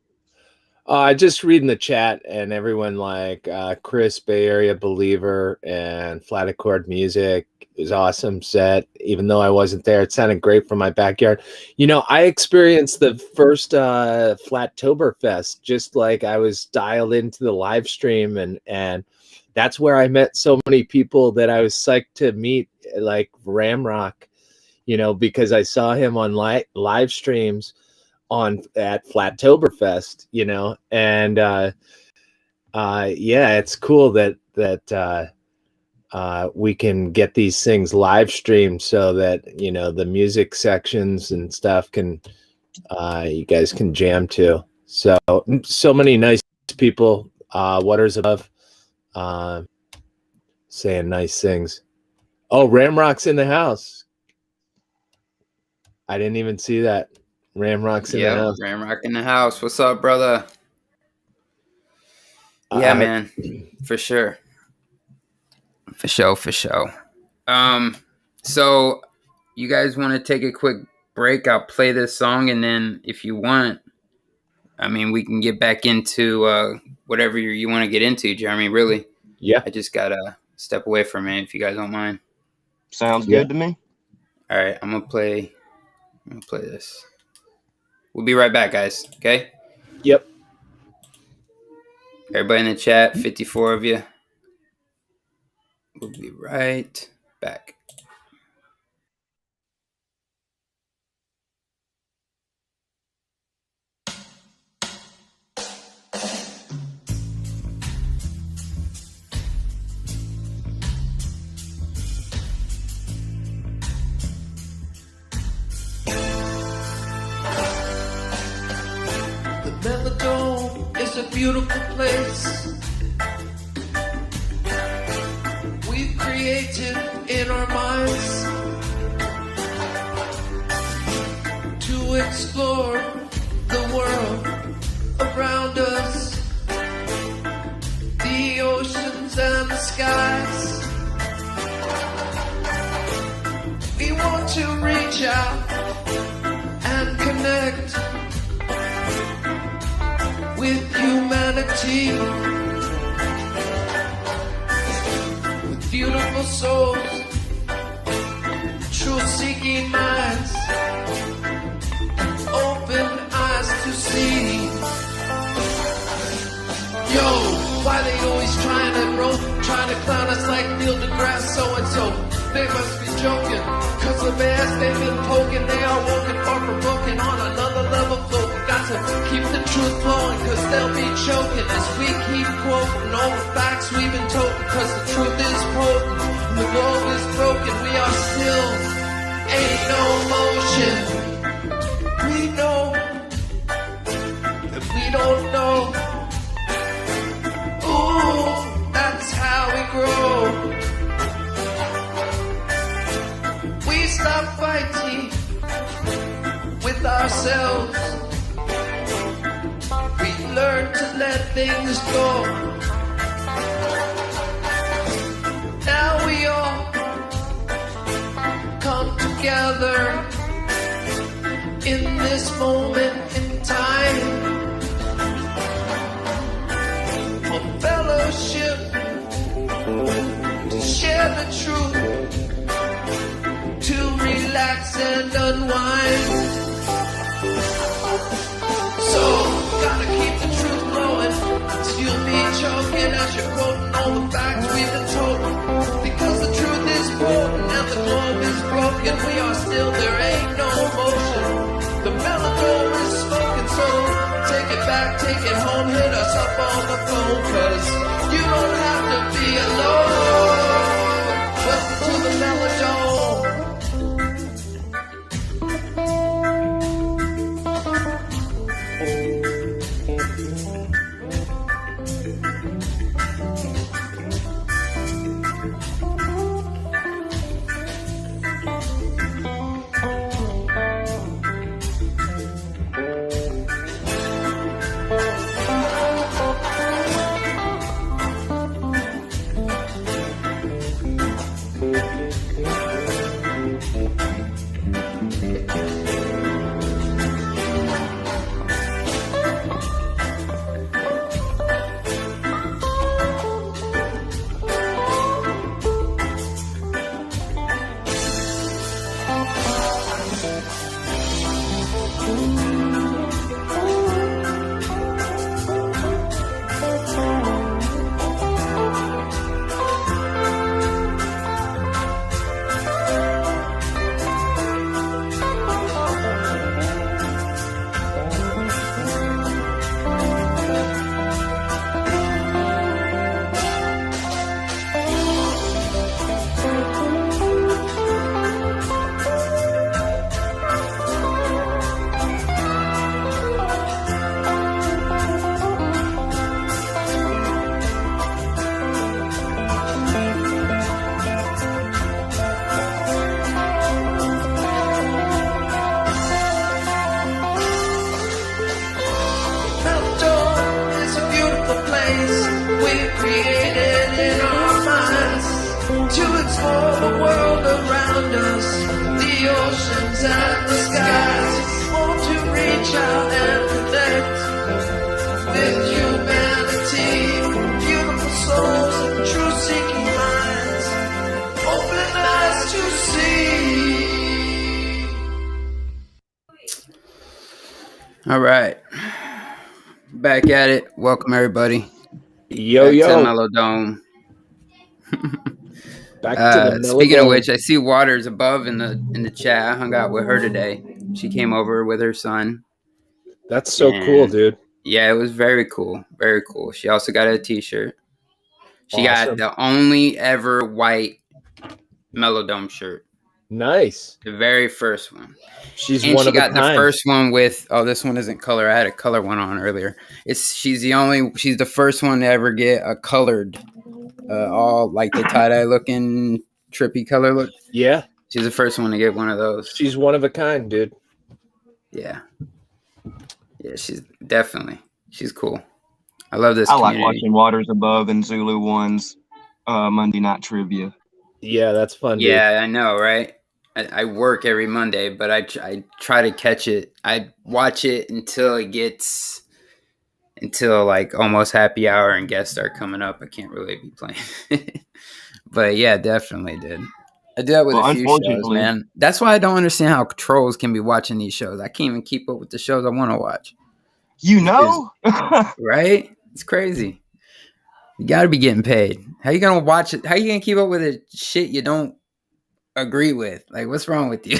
I just reading the chat and everyone like Chris, Bay Area Believer, and Flat Accord Music is awesome set. Even though I wasn't there, it sounded great from my backyard. You know, I experienced the first Flattoberfest just like I was dialed into the live stream, and that's where I met so many people that I was psyched to meet, like Ramrock, you know, because I saw him on live streams at Flattoberfest, you know, and yeah, it's cool that we can get these things live streamed so that, you know, the music sections and stuff can you guys can jam to. So many nice people, Waters Above, saying nice things. Oh, Ramrock's in the house. I didn't even see that. Ramrock's in the house. Ramrock in the house. What's up, brother? Yeah, man. For sure. For sure. So you guys want to take a quick break? I'll play this song, and then if you want, I mean, we can get back into whatever you want to get into, Jeremy, really. Yeah. I just got to step away from it, if you guys don't mind. Sounds good to me. All right, I'm gonna play this. We'll be right back, guys. Okay? Yep. Everybody in the chat, 54 of you. We'll be right back. Mellow Dome is a beautiful place we've created in our minds to explore the world around us, the oceans and the skies. We want to reach out and connect with humanity, with beautiful souls, truth-seeking minds, open eyes to see. Yo, why they always trying to grow, trying to clown us like Neil deGrasse so-and-so? They must be joking, cause the bears they've been poking, they are woken far from broken on another level float. Got to keep the truth flowing, cause they'll be choking as we keep quoting all the facts we've been told, cause the truth is potent, and the globe is broken, we are still, ain't no motion. We know that we don't know. Ooh, that's how we grow. We stop fighting with ourselves. We learn to let things go. Now we all come together in this moment in time for fellowship, to share the truth, to relax and unwind. So, gotta keep the truth flowing, so you'll be choking as you're quoting all the facts we've been told. Because the truth is potent and the globe is broken, we are still, there ain't no motion. The Mellow Dome is smoking, so take it back, take it home, hit us up on the phone, cause you don't have to be alone. Welcome to the Mellow Dome. to explore the world around us, the oceans and the skies. Want to reach out and connect with humanity, beautiful souls and truth-seeking minds, open eyes to see. All right. Back at it. Welcome, everybody. Yo, back yo. to Mellow Dome. Back to the Mellow Speaking Dome. of which, I see Waters above in the chat. I hung out with her today. She came over with her son. That's so cool, dude. Yeah, it was very cool. Very cool. She also got a t-shirt. She Awesome. got the only ever white Mellow Dome shirt. Nice. The very first one. She's and one she of a got kind. the first one with this one isn't color. I had a color one on earlier. She's the first one to ever get a colored all like the tie-dye looking trippy color look. Yeah. She's the first one to get one of those. She's one of a kind, dude. Yeah. Yeah, she's cool. I love this I community. like watching Waters Above and Zulu One's Monday night trivia. Yeah, that's fun, dude. Yeah, I know, right? I work every Monday, but I try to catch it. I watch it until like almost happy hour and guests start coming up. I can't really be playing. But yeah, definitely, dude. I do that with a few shows, man. That's why I don't understand how trolls can be watching these shows. I can't even keep up with the shows I want to watch. Right? It's crazy. You got to be getting paid. How you going to watch it? How you going to keep up with the shit you don't agree with? Like, what's wrong with you?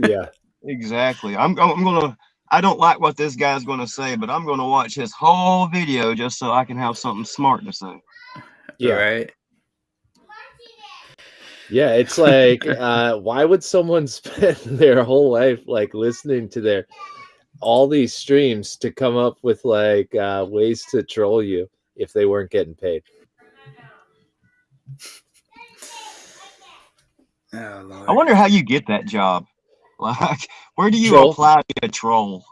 Yeah. Exactly. I don't like what this guy's going to say, but I'm going to watch his whole video just so I can have something smart to say. Yeah. Right. Yeah, it's like, why would someone spend their whole life like listening to all these streams to come up with like ways to troll you if they weren't getting paid? Oh, Lord. I wonder how you get that job. Like, where do you apply to be a troll?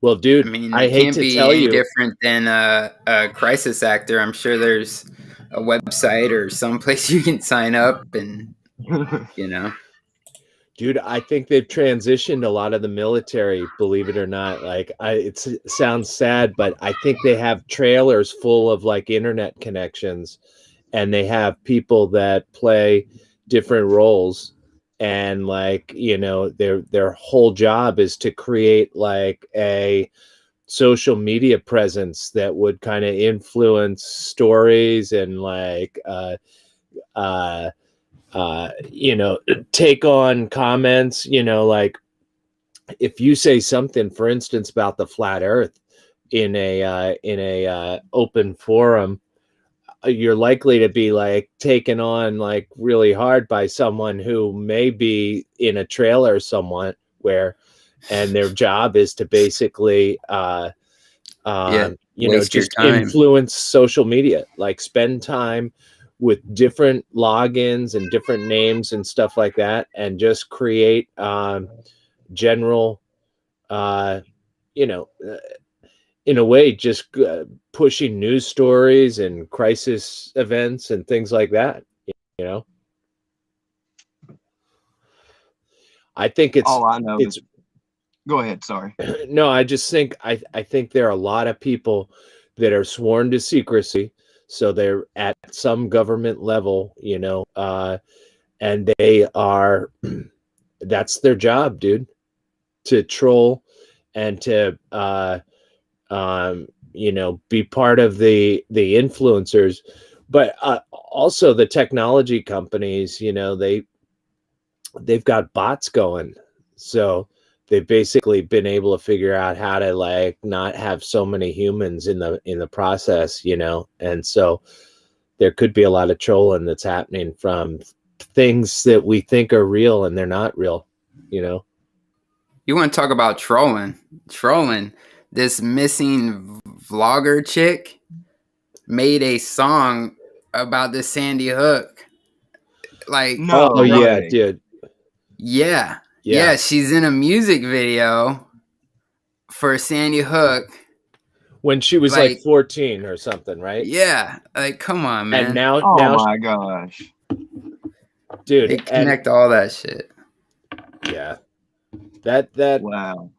Well, dude, I mean, I hate to tell you, different than a crisis actor. I'm sure there's a website or someplace you can sign up and, you know. Dude, I think they've transitioned a lot of the military, believe it or not. Like, it sounds sad, but I think they have trailers full of like internet connections, and they have people that play different roles, and like, you know, their whole job is to create like a social media presence that would kind of influence stories and like you know, take on comments, you know, like if you say something, for instance, about the flat earth in a open forum, you're likely to be like taken on like really hard by someone who may be in a trailer somewhat and their job is to basically you know, just influence social media, like spend time with different logins and different names and stuff like that, and just create general you know, in a way, just pushing news stories and crisis events and things like that, you know. I think it's all I know is, go ahead, sorry. No, I just think I think there are a lot of people that are sworn to secrecy, so they're at some government level, you know, and they are that's their job, dude, to troll and to you know, be part of the influencers, but also the technology companies, you know, they've got bots going, so they've basically been able to figure out how to like not have so many humans in the process, you know, and so there could be a lot of trolling that's happening from things that we think are real and they're not real, you know. You want to talk about trolling? This missing vlogger chick made a song about the Sandy Hook. Like, no, yeah, dude. Yeah, she's in a music video for Sandy Hook. when she was like 14 or something, right? Yeah, like come on, man. And now, my gosh, dude, they connect all that shit. Yeah, that wow.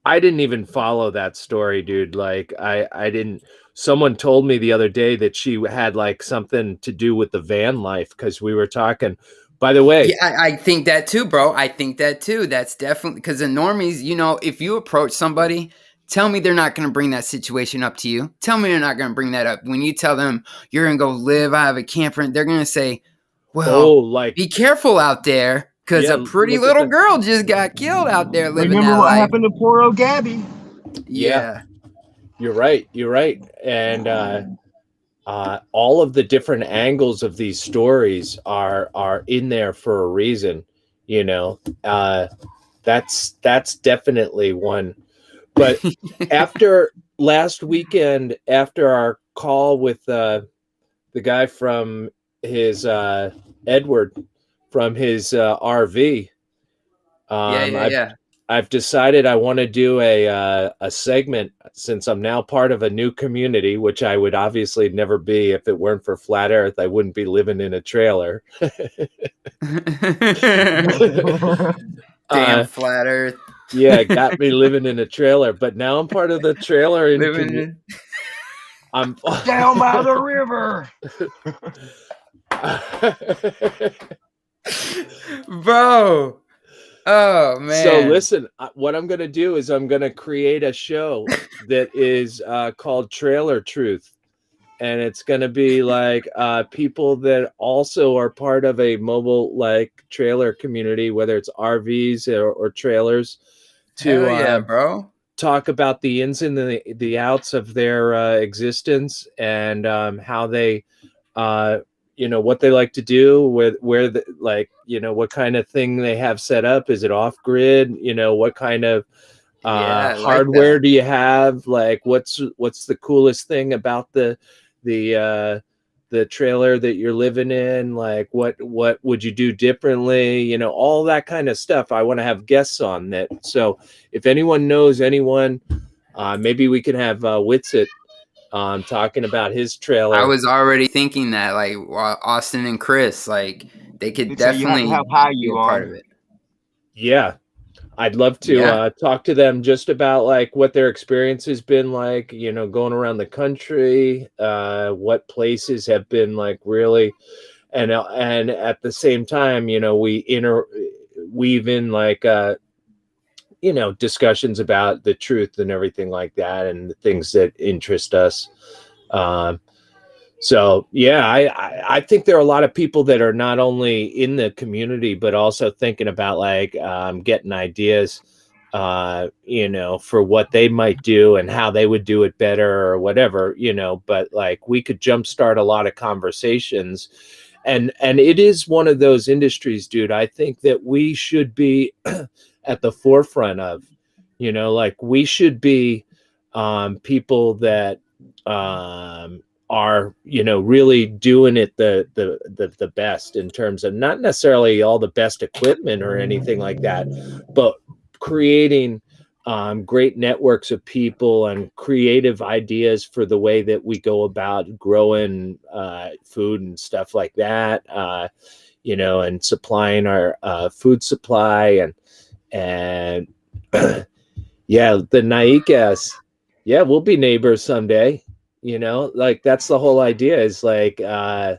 I didn't even follow that story, dude. Like I didn't. Someone told me the other day that she had like something to do with the van life because we were talking. By the way, yeah, I think that too, bro. I think that too. That's definitely because the normies, you know, if you approach somebody, tell me they're not going to bring that situation up to you. Tell me they're not going to bring that up. When you tell them you're going to go live out of a camper, they're going to say, well, like be careful out there because a pretty little girl just got killed out there living Remember that what life. happened to poor old Gabby? Yeah. You're right. And all of the different angles of these stories are in there for a reason, you know. That's definitely one. But after last weekend, after our call with the guy from his Edward from his RV, I've decided I want to do a segment since I'm now part of a new community, which I would obviously never be if it weren't for Flat Earth. I wouldn't be living in a trailer. Damn Flat Earth. Yeah, it got me living in a trailer, but now I'm part of the trailer. I'm down by the river. Bro. Oh man. So listen, what I'm going to do is I'm going to create a show that is called Trailer Truth. And it's going to be like people that also are part of a mobile like trailer community, whether it's RVs or trailers, to bro, talk about the ins and the outs of their existence and how they you know, what they like to do with where the, like, you know, what kind of thing they have set up. Is it off grid? You know, what kind of hardware do you have? Like what's the coolest thing about the trailer that you're living in? Like what would you do differently? You know, all that kind of stuff. I want to have guests on that. So if anyone knows anyone, maybe we can have Witsit talking about his trailer. I was already thinking that, like Austin and Chris, like they could definitely have high be you a part of it. Yeah, I'd love to talk to them just about like what their experience has been like, you know, going around the country, what places have been like really, and at the same time, you know, we weave in like you know, discussions about the truth and everything like that, and the things that interest us. So yeah, I think there are a lot of people that are not only in the community but also thinking about like getting ideas, you know, for what they might do and how they would do it better or whatever, you know. But like we could jumpstart a lot of conversations, and it is one of those industries, dude. I think that we should be at the forefront of, you know, like we should be people that are, you know, really doing it the best in terms of not necessarily all the best equipment or anything like that, but creating great networks of people and creative ideas for the way that we go about growing food and stuff like that, you know, and supplying our food supply and yeah, the Naikas, yeah, we'll be neighbors someday. You know, like that's the whole idea, is like a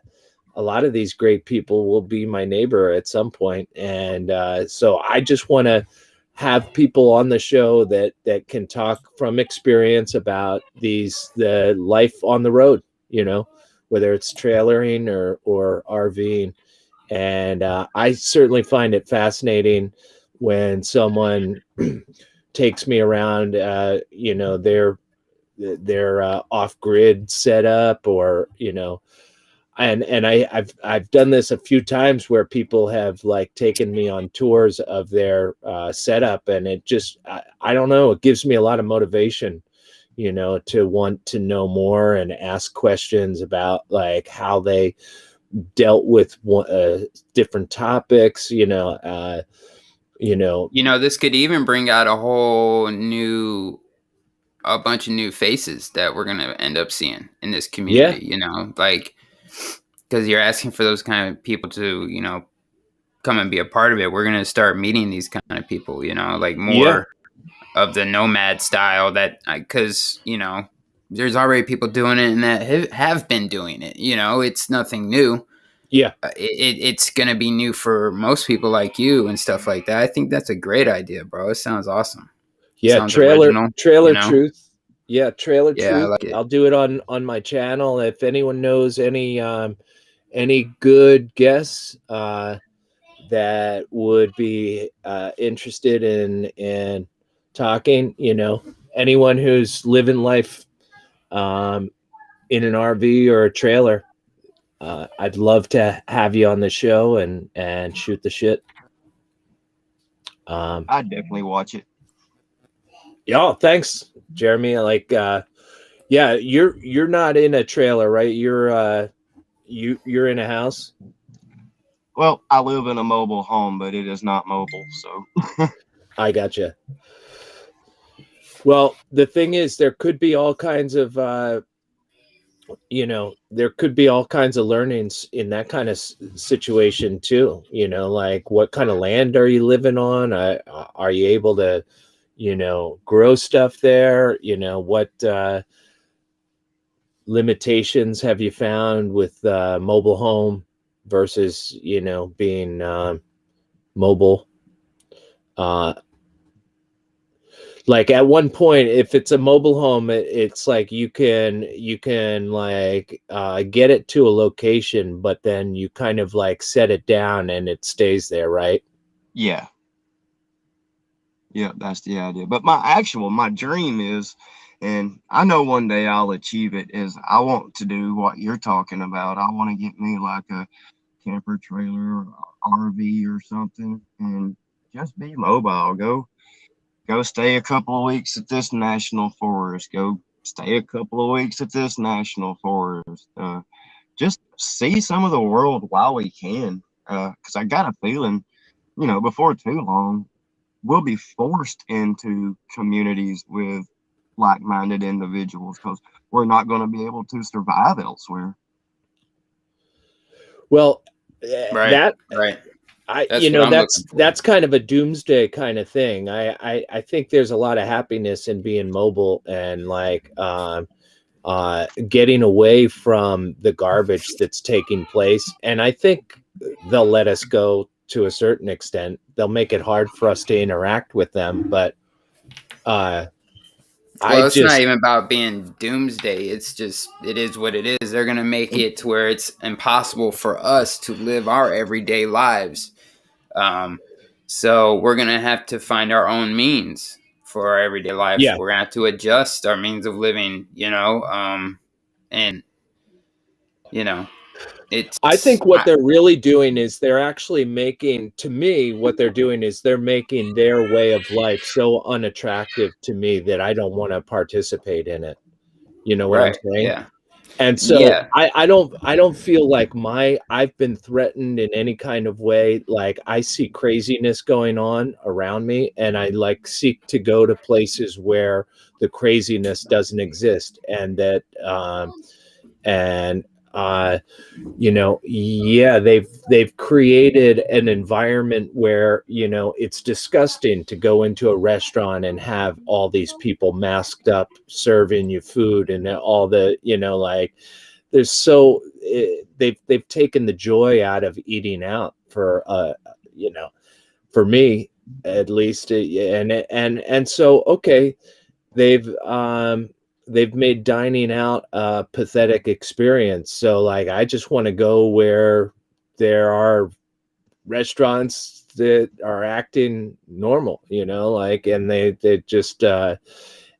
lot of these great people will be my neighbor at some point. And so I just want to have people on the show that can talk from experience about the life on the road, you know, whether it's trailering or RVing. And I certainly find it fascinating when someone takes me around, you know, their off-grid setup, or you know, and I've done this a few times where people have like taken me on tours of their setup, and it just I don't know, it gives me a lot of motivation, you know, to want to know more and ask questions about like how they dealt with different topics, you know. This could even bring out a whole new a bunch of new faces that we're gonna end up seeing in this community. You know, like because you're asking for those kind of people to, you know, come and be a part of it. We're gonna start meeting these kind of people. You know, like more of the nomad style that because you know there's already people doing it and that have been doing it. You know, it's nothing new. Yeah, it's gonna be new for most people like you and stuff like that. I think that's a great idea, bro. It sounds awesome. Yeah, Sounds original, trailer you know? truth. Yeah, trailer Yeah, I truth. like it. I'll do it on my channel. If anyone knows any good guests that would be interested in talking, you know, anyone who's living life in an RV or a trailer, I'd love to have you on the show and shoot the shit. I'd definitely watch it. Yeah, thanks, Jeremy. Like, yeah, you're not in a trailer, right? You're in a house. Well, I live in a mobile home, but it is not mobile, so. I gotcha. Well, the thing is, there could be all kinds of, you know, there could be all kinds of learnings in that kind of situation too. You know, like what kind of land are you living on? Are you able to, you know, grow stuff there? You know, what limitations have you found with mobile home versus, you know, being mobile? Like at one point, if it's a mobile home, it's like you can like get it to a location, but then you kind of like set it down and it stays there, right? Yeah. Yeah, that's the idea. But my dream is, and I know one day I'll achieve it, is I want to do what you're talking about. I want to get me like a camper trailer or RV or something and just be mobile. Go stay a couple of weeks at this national forest. Go stay a couple of weeks at this national forest. Just see some of the world while we can. Because I got a feeling, you know, before too long, we'll be forced into communities with like-minded individuals because we're not going to be able to survive elsewhere. Well, Right. You know, that's kind of a doomsday kind of thing. I think there's a lot of happiness in being mobile and like getting away from the garbage that's taking place. And I think they'll let us go to a certain extent. They'll make it hard for us to interact with them, but it's not even about being doomsday. It's just, it is what it is. They're going to make it to where it's impossible for us to live our everyday lives. So we're going to have to find our own means for our everyday life. Yeah. We're going to have to adjust our means of living, you know, and, you know, I think what they're really doing is they're actually making, to me, what they're doing is they're making their way of life so unattractive to me that I don't want to participate in it. You know what I'm saying? Yeah. And so I don't feel like I've been threatened in any kind of way. Like I see craziness going on around me and I like seek to go to places where the craziness doesn't exist and that, you know, yeah, they've created an environment where, you know, it's disgusting to go into a restaurant and have all these people masked up serving you food and all the, you know, like there's they've taken the joy out of eating out for you know, for me at least, and so okay, they've made dining out a pathetic experience. So like, I just want to go where there are restaurants that are acting normal, you know, like, and they just,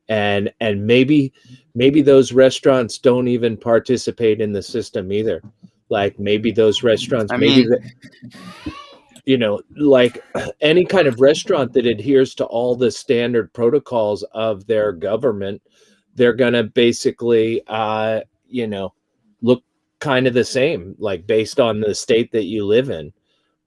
and maybe those restaurants don't even participate in the system either. Like maybe those restaurants, you know, like any kind of restaurant that adheres to all the standard protocols of their government, they're going to basically, you know, look kind of the same, like based on the state that you live in.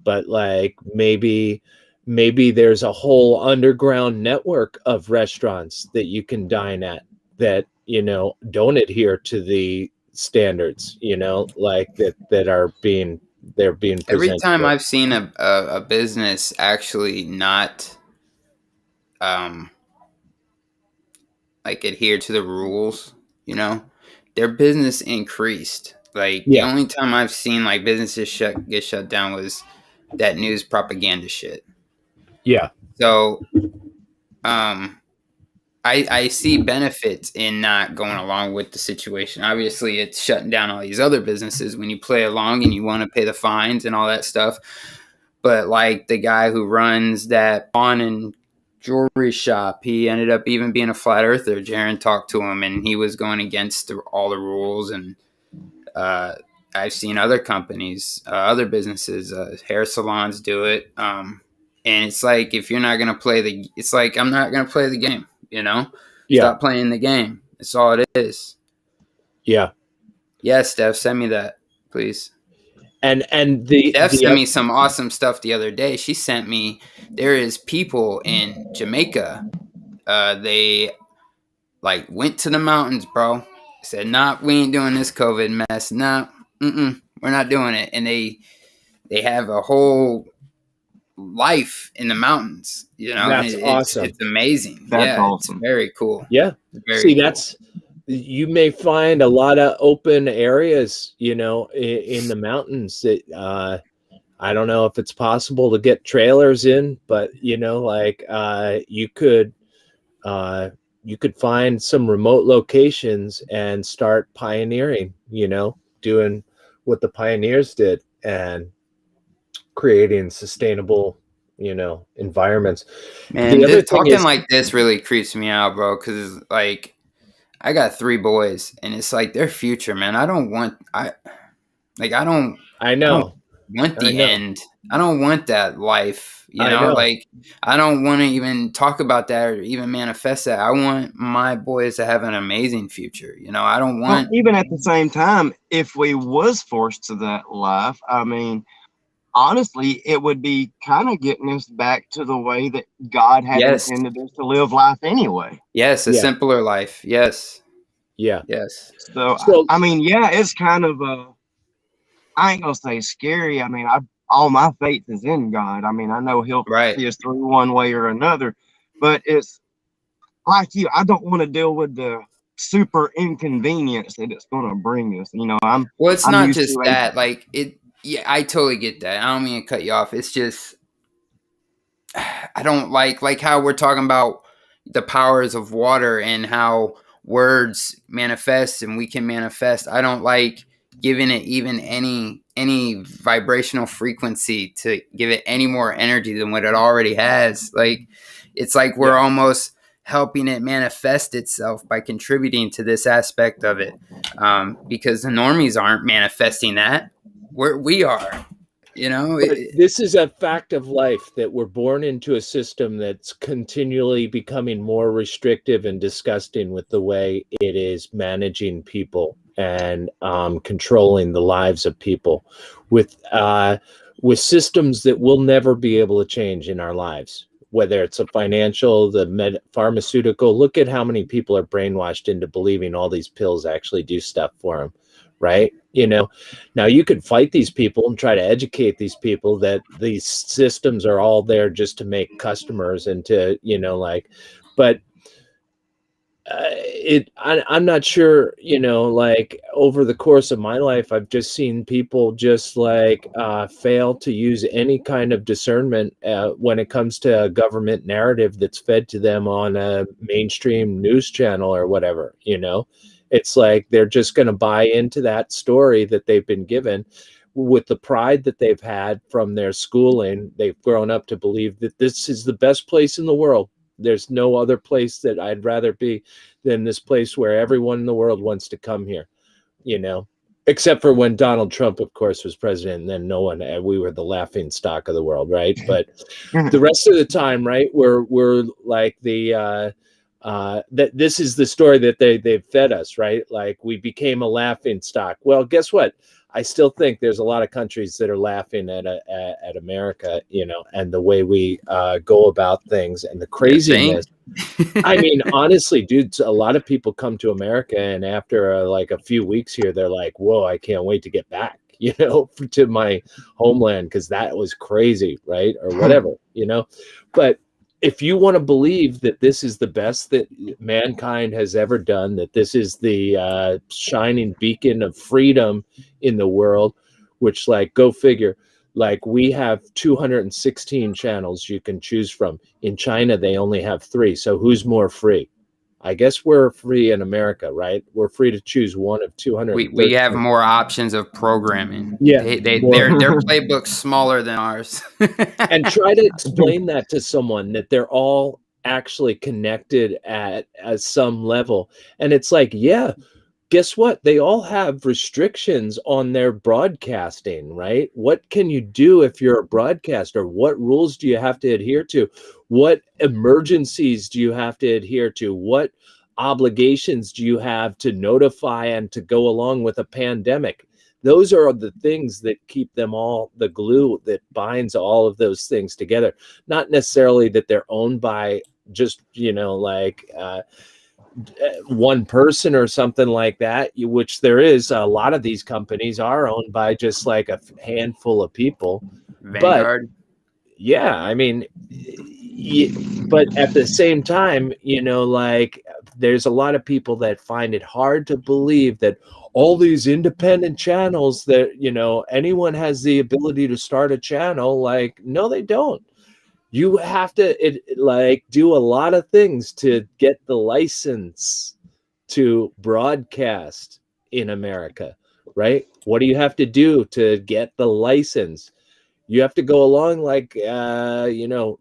But like maybe there's a whole underground network of restaurants that you can dine at that, you know, don't adhere to the standards, you know, like that are being presented. Every time I've seen a business actually not like adhere to the rules, you know, their business increased. Like the only time I've seen like businesses get shut down was that news propaganda shit. Yeah. So I see benefits in not going along with the situation. Obviously, it's shutting down all these other businesses when you play along and you want to pay the fines and all that stuff. But like the guy who runs that pawn and jewelry shop, he ended up even being a flat earther. Jaron talked to him, and he was going against all the rules. And I've seen other companies, other businesses, hair salons do it. And it's like, if you're not going to play it's like, I'm not going to play the game, you know? Yeah. Stop playing the game. That's all it is. Yeah. Yeah, Steph, send me that, please. And Steph sent me some awesome stuff the other day. She sent me, there is people in Jamaica. They like went to the mountains, bro. Said, nah, we ain't doing this COVID mess. Nah, we're not doing it. And they have a whole life in the mountains, you know. That's awesome. It's amazing. That's awesome. It's very cool. Yeah. Very cool. You may find a lot of open areas, you know, in the mountains that I don't know if it's possible to get trailers in, but you know, like you could find some remote locations and start pioneering, you know, doing what the pioneers did and creating sustainable, you know, environments. Man, talking like this really creeps me out, bro, because like I got 3 boys and it's like their future, man. I know. I don't want the end. I don't want that life, you know? Like I don't want to even talk about that or even manifest that. I want my boys to have an amazing future, you know? I don't want, even at the same time, if we was forced to that life, I mean, honestly, it would be kind of getting us back to the way that God had intended us to live life anyway. Yes, a simpler life. Yes. Yeah. Yes. So I mean, yeah, it's kind of I ain't gonna say scary. I mean, all my faith is in God. I mean, I know He'll see us through one way or another, but it's like you. I don't want to deal with the super inconvenience that it's going to bring us. You know, Well, it's not just that. Like it. Yeah, I totally get that. I don't mean to cut you off. It's just I don't like how we're talking about the powers of water and how words manifest and we can manifest. I don't like giving it even any vibrational frequency to give it any more energy than what it already has. Like it's like we're almost helping it manifest itself by contributing to this aspect of it, because the normies aren't manifesting that. We are, you know. This is a fact of life that we're born into a system that's continually becoming more restrictive and disgusting with the way it is managing people and controlling the lives of people with systems that we'll never be able to change in our lives. Whether it's a financial, pharmaceutical, look at how many people are brainwashed into believing all these pills actually do stuff for them. Right. You know, now you could fight these people and try to educate these people that these systems are all there just to make customers and to, you know, like, but I'm not sure, you know, like over the course of my life, I've just seen people just like fail to use any kind of discernment when it comes to a government narrative that's fed to them on a mainstream news channel or whatever, you know. It's like they're just going to buy into that story that they've been given with the pride that they've had from their schooling. They've grown up to believe that this is the best place in the world. There's no other place that I'd rather be than this place where everyone in the world wants to come here, you know, except for when Donald Trump, of course, was president. And then we were the laughing stock of the world. Right. But the rest of the time, right, we're like that this is the story that they've fed us, right? Like we became a laughing stock. Well, guess what? I still think there's a lot of countries that are laughing at America, and the way we go about things and the craziness. I mean, honestly, dude, a lot of people come to America, and after like a few weeks here, they're like, "Whoa, I can't wait to get back," to my homeland, because that was crazy, right? Or whatever, But if you want to believe that this is the best that mankind has ever done, that this is the shining beacon of freedom in the world, which, like, go figure, like, we have 216 channels you can choose from. In China, they only have 3. So who's more free? I guess we're free in America, right? We're free to choose one of 200. We have more options of programming. Yeah, their playbook's smaller than ours. And try to explain that to someone, that they're all actually connected at some level. And it's like, yeah, guess what? They all have restrictions on their broadcasting, right? What can you do if you're a broadcaster? What rules do you have to adhere to? What emergencies do you have to adhere to? What obligations do you have to notify and to go along with a pandemic? Those are the things that keep them all, the glue that binds all of those things together. Not necessarily that they're owned by just, one person or something like that, which there is. A lot of these companies are owned by just like a handful of people. Vanguard. But yeah, I mean, but at the same time, there's a lot of people that find it hard to believe that all these independent channels that, anyone has the ability to start a channel. Like, no, they don't. You have to do a lot of things to get the license to broadcast in America, right? What do you have to do to get the license? You have to go along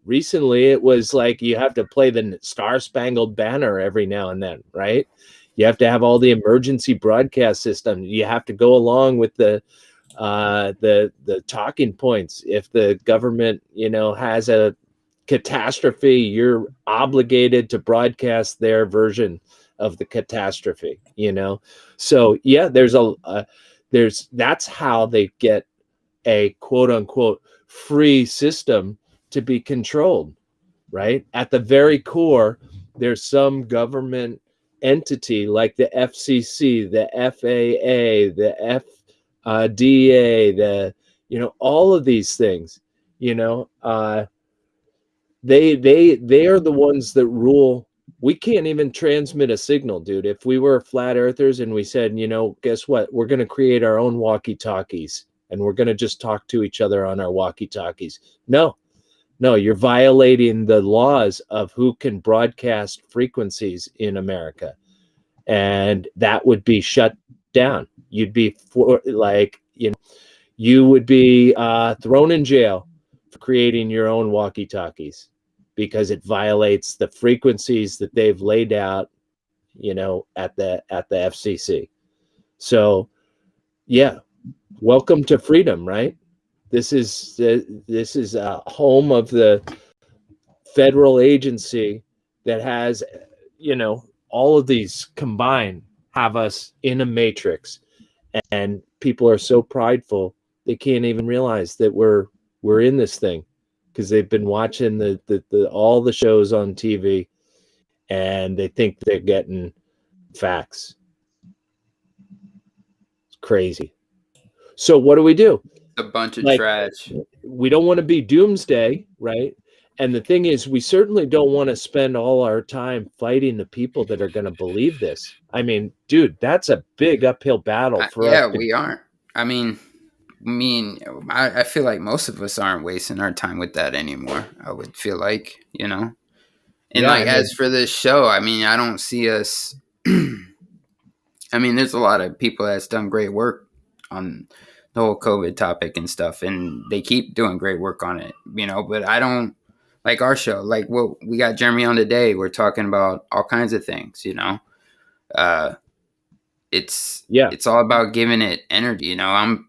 recently it was like you have to play the Star Spangled Banner every now and then, right? You have to have all the emergency broadcast system. You have to go along with the talking points. If the government, has a catastrophe, you're obligated to broadcast their version of the catastrophe, So yeah, that's how they get a quote unquote free system to be controlled, right? At the very core, there's some government entity like the FCC, the FAA, the FDA, all of these things, they are the ones that rule. We can't even transmit a signal, dude. If we were flat earthers and we said, guess what? We're going to create our own walkie-talkies and we're going to just talk to each other on our walkie-talkies. No, you're violating the laws of who can broadcast frequencies in America. And that would be shut down. You'd be you would be thrown in jail for creating your own walkie-talkies, because it violates the frequencies that they've laid out, at the FCC. So, yeah, welcome to freedom, right? This is a home of the federal agency that has, all of these combined have us in a matrix, and people are so prideful they can't even realize that we're in this thing, because they've been watching the all the shows on TV and they think they're getting facts. It's crazy. So what do we do? A bunch of trash. We don't want to be doomsday, right? And the thing is, we certainly don't want to spend all our time fighting the people that are going to believe this. I mean, dude, that's a big uphill battle for us. Yeah, we aren't. I feel like most of us aren't wasting our time with that anymore. I would feel like, And as for this show, I don't see us. There's a lot of people that's done great work on the whole COVID topic and stuff, and they keep doing great work on it, but I don't like our show. Like, we got Jeremy on today. We're talking about all kinds of things, It's all about giving it energy.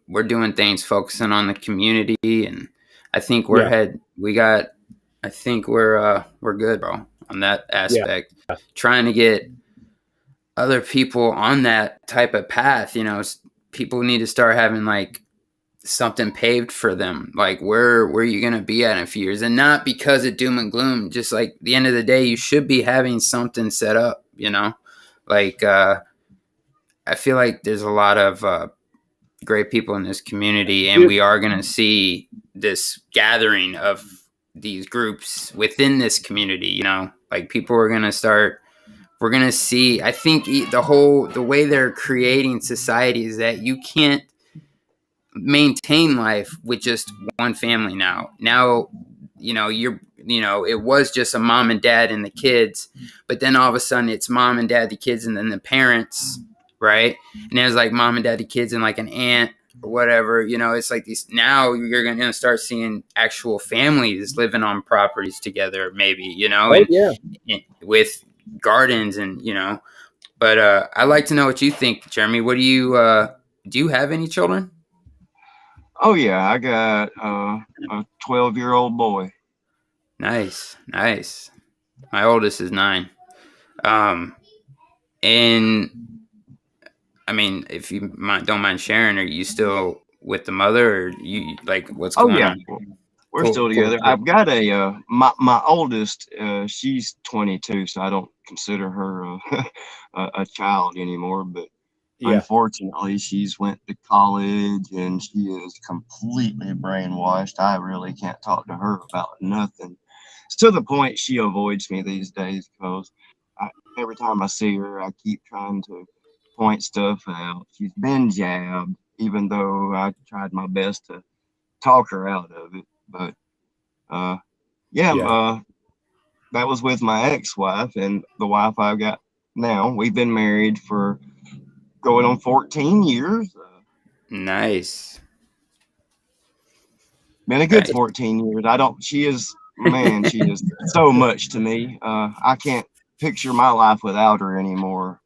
We're doing things focusing on the community, and I think we're good, bro, on that aspect. Trying to get other people on that type of path, people need to start having like something paved for them, like where are you gonna be at in a few years, and not because of doom and gloom. Just like the end of the day, you should be having something set up. Like I feel like there's a lot of great people in this community, and we are gonna see this gathering of these groups within this community. Like people are gonna start. We're gonna see. I think the way they're creating society is that you can't maintain life with just one family now. It was just a mom and dad and the kids, but then all of a sudden it's mom and dad, the kids, and then the parents, right? And there's like mom and dad, the kids, and like an aunt or whatever. It's like these. Now you're gonna start seeing actual families living on properties together, maybe. And with gardens and But I'd like to know what you think, Jeremy. What do you have any children? Oh yeah, I got a 12-year-old boy. Nice. My oldest is 9. And I mean, if you don't mind sharing, are you still with the mother, or you like what's going on? We're still together. Cool. I've got my oldest. She's 22, so I don't consider her a child anymore. But unfortunately, she's went to college and she is completely brainwashed. I really can't talk to her about nothing. It's to the point she avoids me these days because every time I see her, I keep trying to point stuff out. She's been jabbed, even though I tried my best to talk her out of it. But that was with my ex-wife, and the wife I've got now. We've been married for going on 14 years. Nice. Been a good 14 years. She is so much to me. I can't picture my life without her anymore.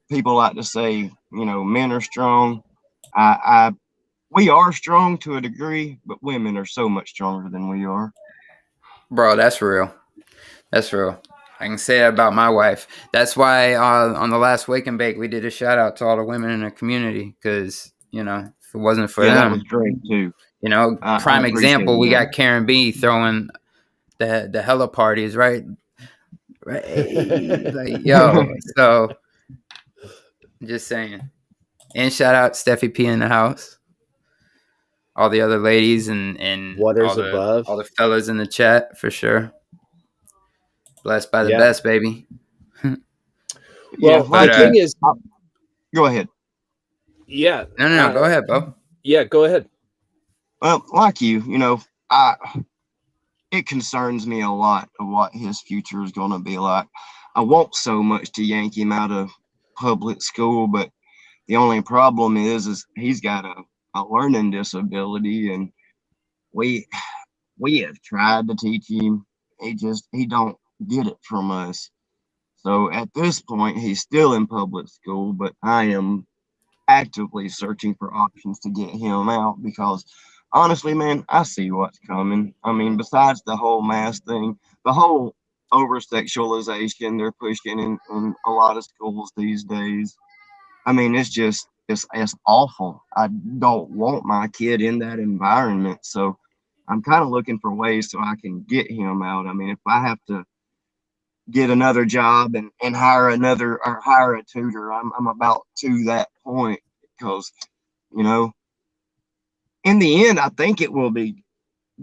People like to say, men are strong. We are strong to a degree, but women are so much stronger than we are. Bro, that's real. I can say that about my wife. That's why on the last Wake and Bake, we did a shout out to all the women in the community because, if it wasn't for them. That was great too. Prime example, we got Karen B throwing the hella parties, right? Like, yo, so just saying. And shout out Steffi P in the house. All the other ladies and waters above, all the fellas in the chat for sure. Blessed by the best, baby. Well, the thing is, go ahead. Yeah. No, go ahead, Bo. Yeah, go ahead. Well, like you, it concerns me a lot of what his future is going to be like. I want so much to yank him out of public school, but the only problem is he's got a learning disability, and we have tried to teach him. He don't get it from us. So at this point, he's still in public school, but I am actively searching for options to get him out because honestly, man, I see what's coming. I mean, besides the whole mask thing, the whole over-sexualization they're pushing in a lot of schools these days. I mean, it's awful. I don't want my kid in that environment. So I'm kind of looking for ways so I can get him out. I mean, if I have to get another job and hire a tutor, I'm about to that point because, in the end, I think it will be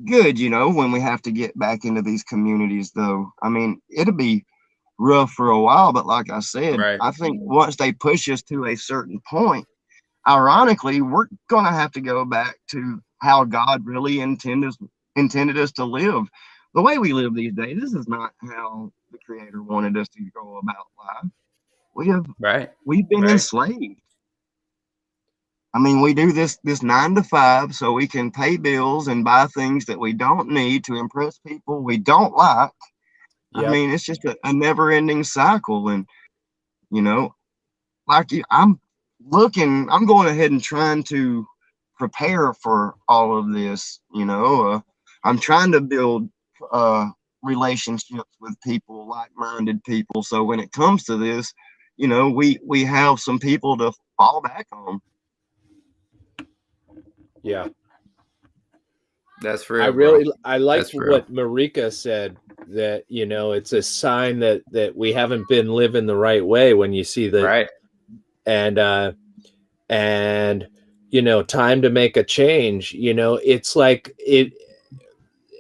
good, when we have to get back into these communities, though. I mean, it'll be rough for a while, but like I said, right. I think once they push us to a certain point, ironically, we're going to have to go back to how God really intended us to live. The way we live these days, this is not how the Creator wanted us to go about life. We've been enslaved. I mean, we do this 9 to 5 so we can pay bills and buy things that we don't need to impress people we don't like. Yep. I mean, it's just a never-ending cycle. And, I'm going ahead and trying to prepare for all of this. I'm trying to build relationships with people, like-minded people. So when it comes to this, we have some people to fall back on. Yeah. That's real, bro. I like That's real. what Marika said, that, you know, it's a sign that we haven't been living the right way when you see the right. And you know, time to make a change. You know, it's like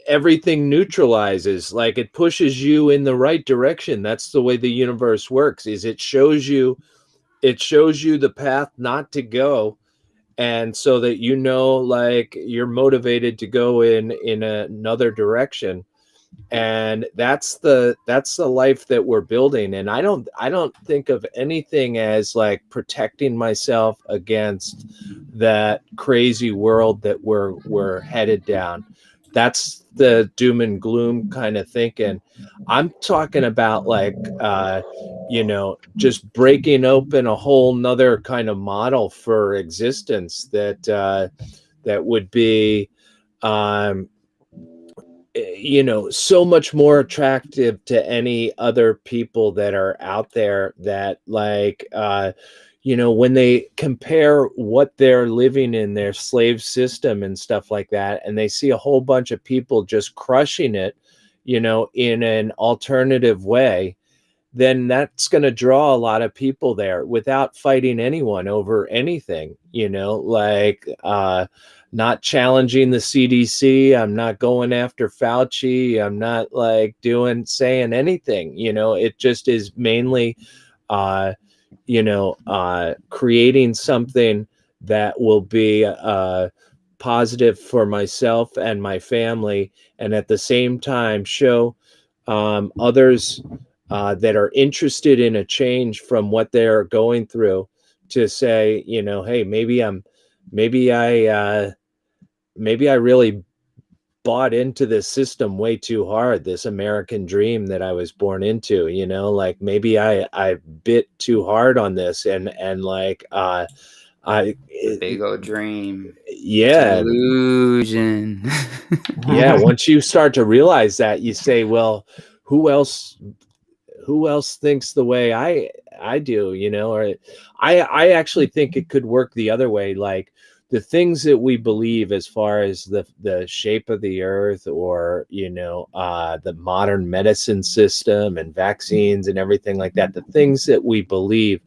everything neutralizes, like it pushes you in the right direction. That's the way the universe works, is it shows you the path not to go, and so that, you know, like you're motivated to go in another direction. And that's the life that we're building. And I don't think of anything as like protecting myself against that crazy world that we're headed down. That's the doom and gloom kind of thinking. I'm talking about like you know, just breaking open a whole nother kind of model for existence that would be um you know, so much more attractive to any other people that are out there, that like you know, when they compare what they're living in their slave system and stuff like that, and they see a whole bunch of people just crushing it, you know, in an alternative way, then that's going to draw a lot of people there without fighting anyone over anything, you know, like not challenging the CDC. I'm not going after Fauci. I'm not like saying anything, you know. It just is mainly you know, creating something that will be positive for myself and my family, and at the same time show others that are interested in a change from what they're going through, to say, you know, hey, maybe I really bought into this system way too hard, this American dream that I was born into, you know, like maybe I bit too hard on this, and like Big old dream. yeah, Delusion. yeah. Once you start to realize that, you say, well, who else thinks the way I do, you know? Or I actually think it could work the other way. Like the things that we believe, as far as the shape of the earth, or, you know, the modern medicine system and vaccines and everything like that, the things that we believe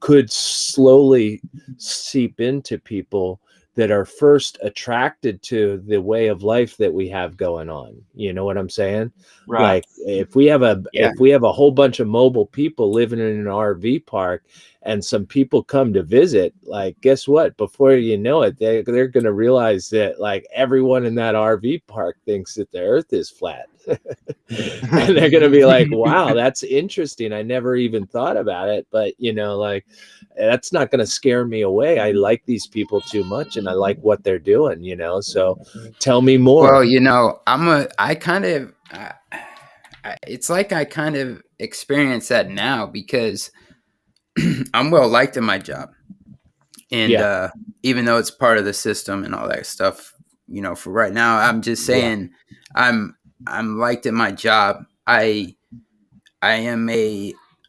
could slowly seep into people that are first attracted to the way of life that we have going on. You know what I'm saying? Right. Like if we have a whole bunch of mobile people living in an RV park, and some people come to visit, like, guess what? Before you know it, they're going to realize that like everyone in that RV park thinks that the earth is flat. And they're going to be like, wow, that's interesting. I never even thought about it. But, you know, like, that's not going to scare me away. I like these people too much, and I like what they're doing, you know? So tell me more. Well, you know, it's like I kind of experience that now, because I'm well liked in my job. And even though it's part of the system and all that stuff, you know, for right now, I'm just saying I'm liked in my job. I'm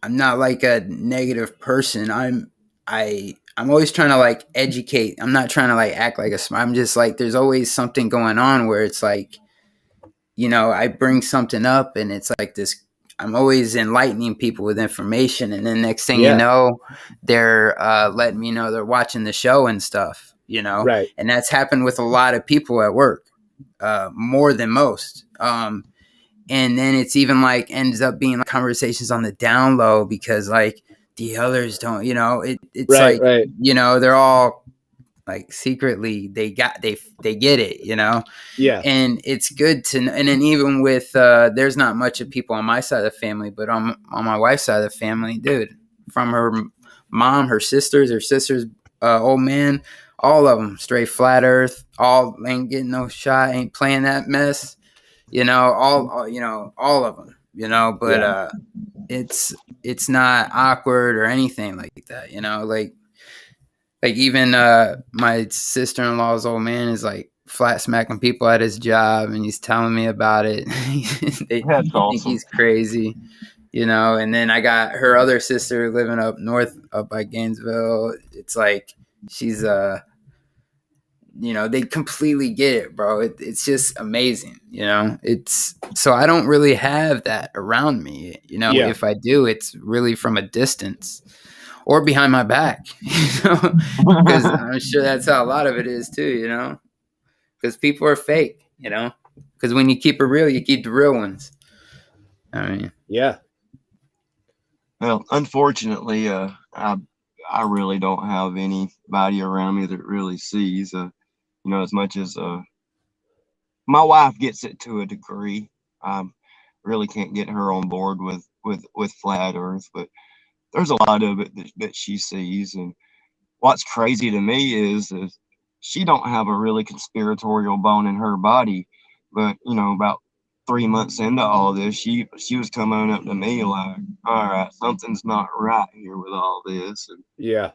not like a negative person. I'm always trying to like educate. I'm not trying to like act like I'm just like, there's always something going on where it's like, you know, I bring something up and it's like this, I'm always enlightening people with information. And then next thing you know, they're letting me know they're watching the show and stuff, you know? Right. And that's happened with a lot of people at work, more than most. And then it's even like ends up being like conversations on the down low, because like the others don't, you know, it's right, like, right. you know, they're all like secretly they get it, you know? Yeah. And it's good to, and then even with, there's not much of people on my side of the family, but on my wife's side of the family, dude, from her mom, her sisters, old man, all of them straight flat earth, all ain't getting no shot, ain't playing that mess, you know, all of them, you know, but, it's not awkward or anything like that, you know, like even my sister-in-law's old man is like flat smacking people at his job, and he's telling me about it. They That's awesome. think he's crazy, you know. And then I got her other sister living up north, up by Gainesville. It's like she's they completely get it, bro. It's just amazing, so I don't really have that around me, Yeah. If I do, it's really from a distance or behind my back, because I'm sure that's how a lot of it is too, because people are fake, because when you keep it real, you keep the real ones. I mean, yeah. Well, unfortunately, I really don't have anybody around me that really sees, as much as my wife gets it to a degree. I really can't get her on board with flat Earth, but there's a lot of it that she sees. And what's crazy to me is she don't have a really conspiratorial bone in her body, but about 3 months into all this, she was coming up to me like, all right, something's not right here with all this. And Yeah.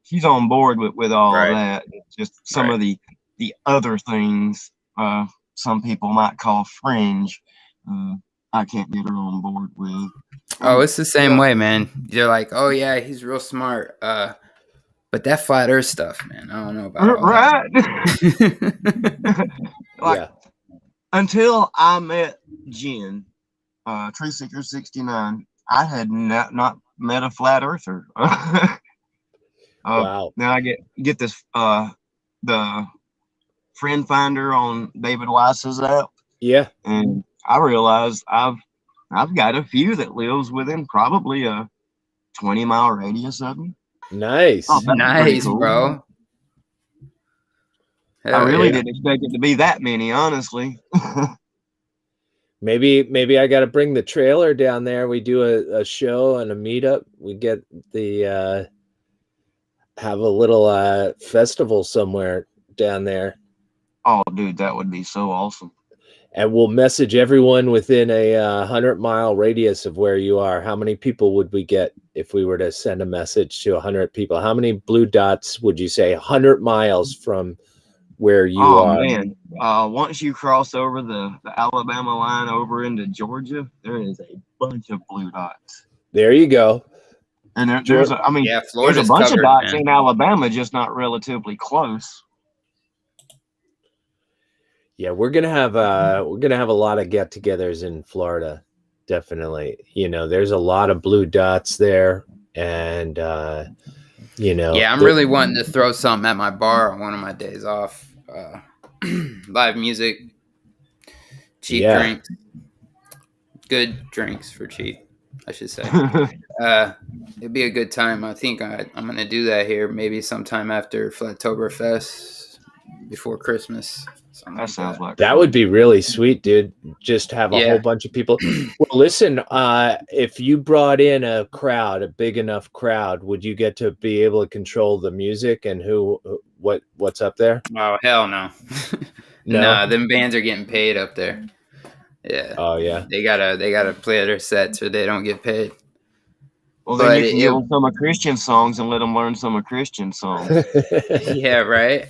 she's on board with all right. that. It's just some of the other things some people might call fringe, I can't get her on board with. Oh, it's the same way, man. You're like, oh yeah, he's real smart. But that flat Earth stuff, man, I don't know about all right. that. Like, until I met Jen, True Seeker 69, I had not met a flat earther. Wow. Now I get this the friend finder on David Weiss's app. Yeah. And I realized I've got a few that lives within probably a 20-mile radius of me. Nice. Oh, Nice, cool, bro. I really didn't expect it to be that many, honestly. Maybe I got to bring the trailer down there. We do a show and a meetup. We get the have a little festival somewhere down there. Oh, dude, that would be so awesome. And we'll message everyone within a 100-mile radius of where you are. How many people would we get if we were to send a message to 100 people? How many blue dots would you say 100 miles from where you are? Oh, man. Once you cross over the Alabama line over into Georgia, there is a bunch of blue dots. There you go. And there's a Florida's bunch covered, of dots man. in Alabama, just not relatively close. Yeah, we're gonna have a lot of get-togethers in Florida, definitely. There's a lot of blue dots there, and Yeah, I'm really wanting to throw something at my bar on one of my days off. Live music, cheap drinks, good drinks for cheap, I should say. It'd be a good time. I think I'm gonna do that here, maybe sometime after Flattoberfest, before Christmas. That sounds like that would be really sweet, dude. Just have a whole bunch of people. Well, listen, if you brought in a big enough crowd, would you get to be able to control the music and what's up there? Oh, hell no. No, them bands are getting paid up there. Yeah. Oh yeah. They gotta play their sets or they don't get paid. Well, then you can give them some of Christian songs and let them learn some of Christian songs. Yeah, right.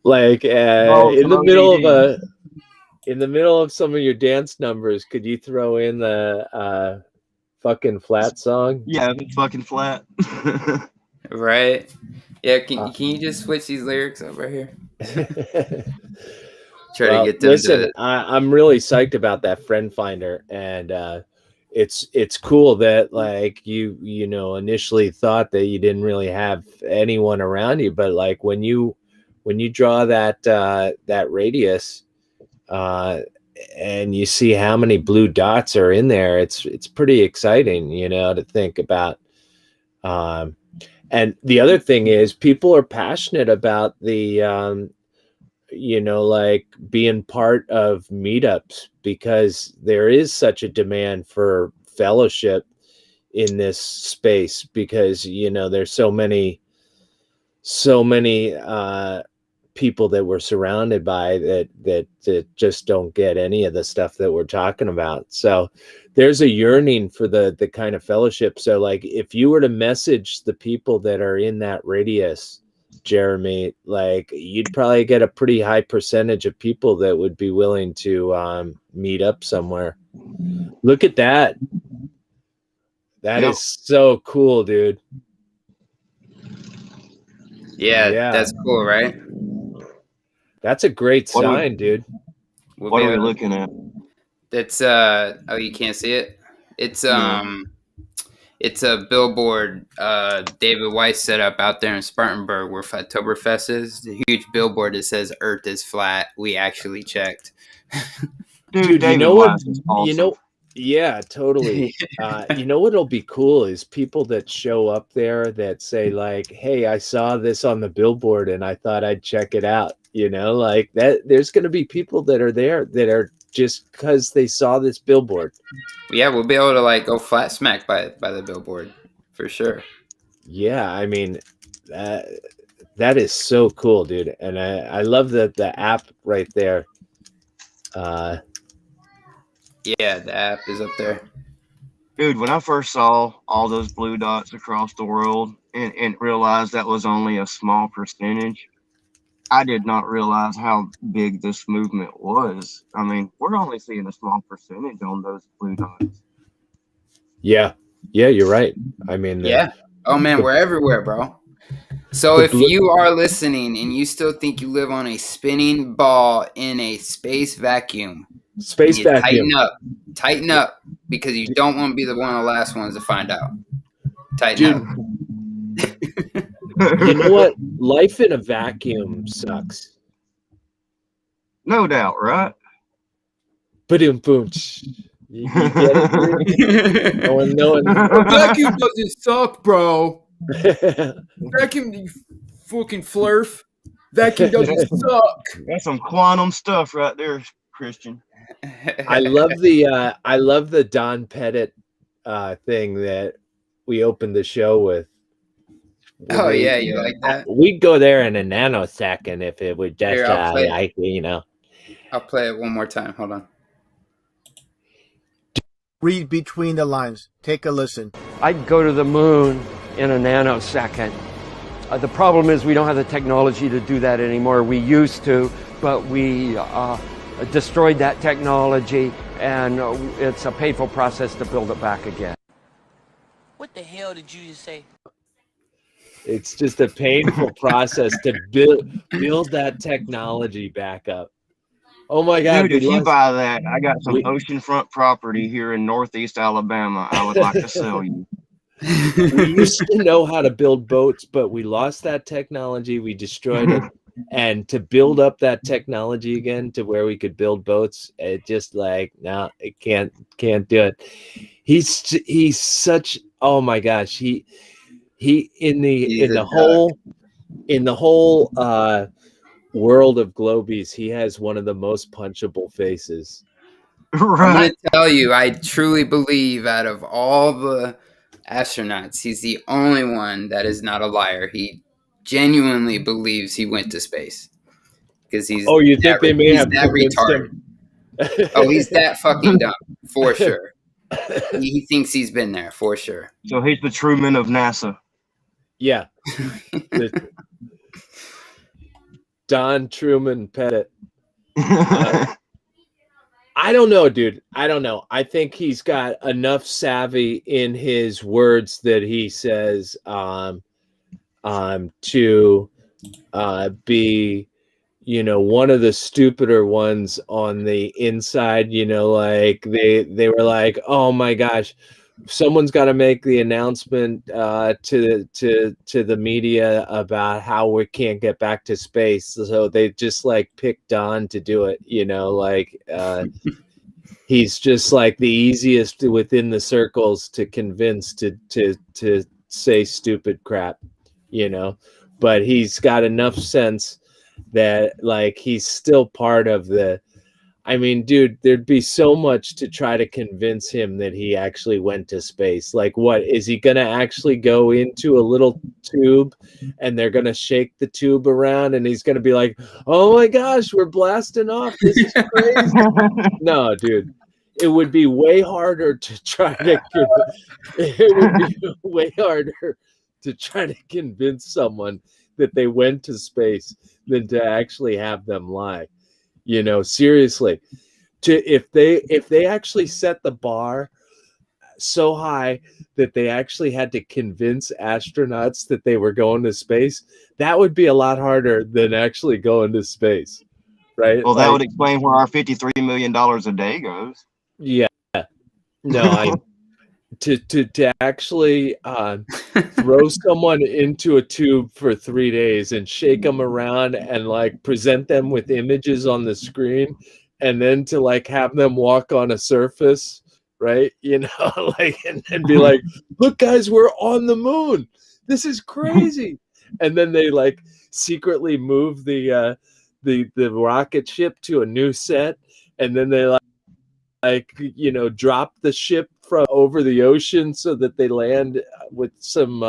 Like in the middle of some of your dance numbers, could you throw in the fucking flat song? Yeah, fucking flat. Right. Yeah, can you just switch these lyrics over here? Try to get them. Listen, I'm really psyched about that friend finder, and it's cool that like you initially thought that you didn't really have anyone around you, but like when you draw that radius and you see how many blue dots are in there, it's pretty exciting, to think about. And the other thing is people are passionate about the like being part of meetups, because there is such a demand for fellowship in this space, because there's so many people that we're surrounded by that just don't get any of the stuff that we're talking about. So there's a yearning for the kind of fellowship. So like if you were to message the people that are in that radius, Jeremy, like you'd probably get a pretty high percentage of people that would be willing to meet up somewhere. Look at that. That is so cool, dude. Yeah, that's cool, right? That's a great sign, dude. What are we looking at? It's oh, you can't see it? It's it's a billboard David Weiss set up out there in Spartanburg where Oktoberfest is. The huge billboard that says Earth is flat. We actually checked. Dude, you know what? Awesome. You know, yeah, totally. You know what'll be cool is people that show up there that say like, "Hey, I saw this on the billboard and I thought I'd check it out." You know, like that. There's going to be people that are there that are just because they saw this billboard. Yeah, we'll be able to like go flat smack by the billboard for sure. Yeah, I mean, that is so cool, dude, and I love the app right there. Yeah, the app is up there. Dude, when I first saw all those blue dots across the world and realized that was only a small percentage, I did not realize how big this movement was. I mean, we're only seeing a small percentage on those blue dots. Yeah, you're right. I mean, yeah. Oh man, we're everywhere, bro. So if you are listening and you still think you live on a spinning ball in a space vacuum, tighten up because you don't want to be one of the last ones to find out. Tighten up. You know what? Life in a vacuum sucks. No doubt, right? Boom. You get it? No one. Vacuum doesn't suck, bro. Vacuum, you fucking flurf. Vacuum doesn't suck. That's some quantum stuff right there, Christian. I love the Don Pettit thing that we opened the show with. Oh yeah, you like that? We'd go there in a nanosecond if it would just Here, you know. I'll play it one more time. Hold on. Read between the lines. Take a listen. I'd go to the moon in a nanosecond. The problem is we don't have the technology to do that anymore. We used to, but we destroyed that technology, and it's a painful process to build it back again. What the hell did you just say? It's just a painful process to build that technology back up. Oh my God! Dude, if you buy that, I got some oceanfront property here in Northeast Alabama I would like to sell you. We used to know how to build boats, but we lost that technology. We destroyed it. And to build up that technology again to where we could build boats, it just like, no, it can't do it. He's such, oh my gosh. He in the whole world of Globies, he has one of the most punchable faces. Right. I'm going to tell you, I truly believe out of all the astronauts, he's the only one that is not a liar. He genuinely believes he went to space because he's. Oh, you think they may have that retarded? Oh, he's that fucking dumb for sure. He thinks he's been there for sure. So he's the Truman of NASA. Yeah. Don Truman Pettit. I don't know, dude. I don't know. I think he's got enough savvy in his words that he says to be, you know, one of the stupider ones on the inside. You know, like they were like, oh my gosh, someone's got to make the announcement to the media about how we can't get back to space. So they just like picked Don to do it, you know, like he's just like the easiest within the circles to convince to say stupid crap, you know, but he's got enough sense that like he's still part of the. I mean, dude, there'd be so much to try to convince him that he actually went to space. Like, what is he going to actually go into a little tube and they're going to shake the tube around and he's going to be like, oh my gosh, we're blasting off. This is crazy. No, dude, it would be way harder to try to, it would be way harder to try to convince someone that they went to space than to actually have them lie. You know, seriously, if they actually set the bar so high that they actually had to convince astronauts that they were going to space, that would be a lot harder than actually going to space, right? Well, that would explain where our $53 million a day goes. Yeah. No, to actually throw someone into a tube for 3 days and shake them around and like present them with images on the screen, and then to like have them walk on a surface, right? You know, like and be like, look guys, we're on the moon, this is crazy. And then they like secretly move the rocket ship to a new set, and then they you know, drop the ship from over the ocean so that they land with some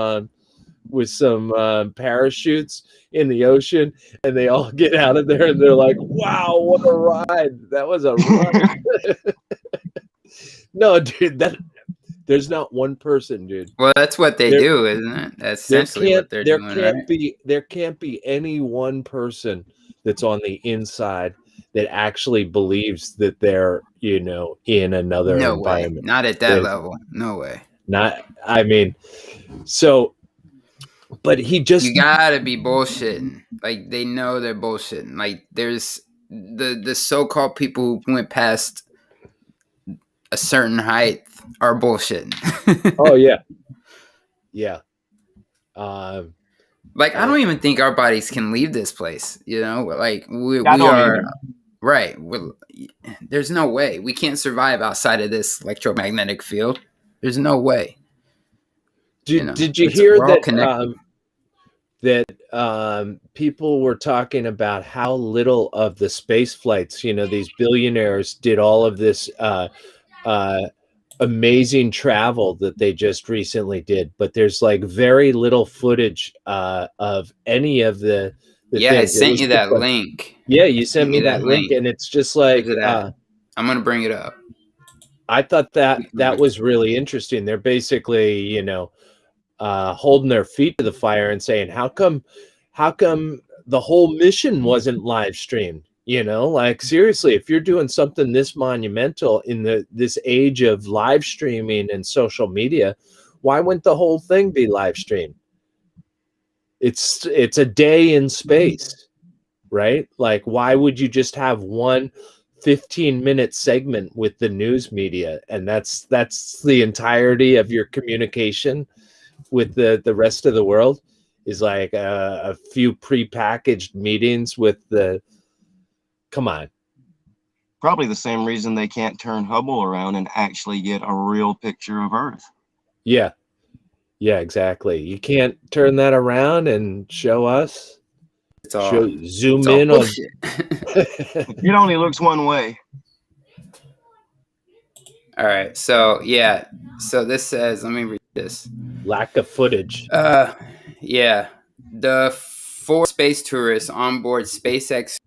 parachutes in the ocean, and they all get out of there and they're like, wow, what a ride, that was a ride. No, dude, there's not one person, dude. Well, that's what they do, isn't it? That's essentially what they're doing, right? There can't be any one person that's on the inside that actually believes that they're, you know, in another environment. Not at that level. No way. Not, I mean, so, but he just, you gotta be bullshitting. Like, they know they're bullshitting. Like, there's the so-called people who went past a certain height are bullshitting. Oh yeah. Yeah. Like, I don't even think our bodies can leave this place, you know? Like, we are, right. There's no way. We can't survive outside of this electromagnetic field. There's no way. Did you hear that people were talking about how little of the space flights, you know, these billionaires did all of this amazing travel that they just recently did, but there's like very little footage of any of the things. I sent you that link. Yeah, you sent me that link, and it's just like I'm gonna bring it up. I thought that was really interesting. They're basically, you know, holding their feet to the fire and saying, how come the whole mission wasn't live streamed? You know, like, seriously, if you're doing something this monumental in this age of live streaming and social media, why wouldn't the whole thing be live streamed? It's a day in space, right? Like, why would you just have one 15-minute segment with the news media, and that's the entirety of your communication with the rest of the world, is like a few prepackaged meetings with the, come on. Probably the same reason they can't turn Hubble around and actually get a real picture of Earth. Yeah, exactly. You can't turn that around and show us. Zoom in on. It only looks one way. All right. So yeah. So this says, let me read this. Lack of footage. Yeah. The 4 space tourists on board SpaceX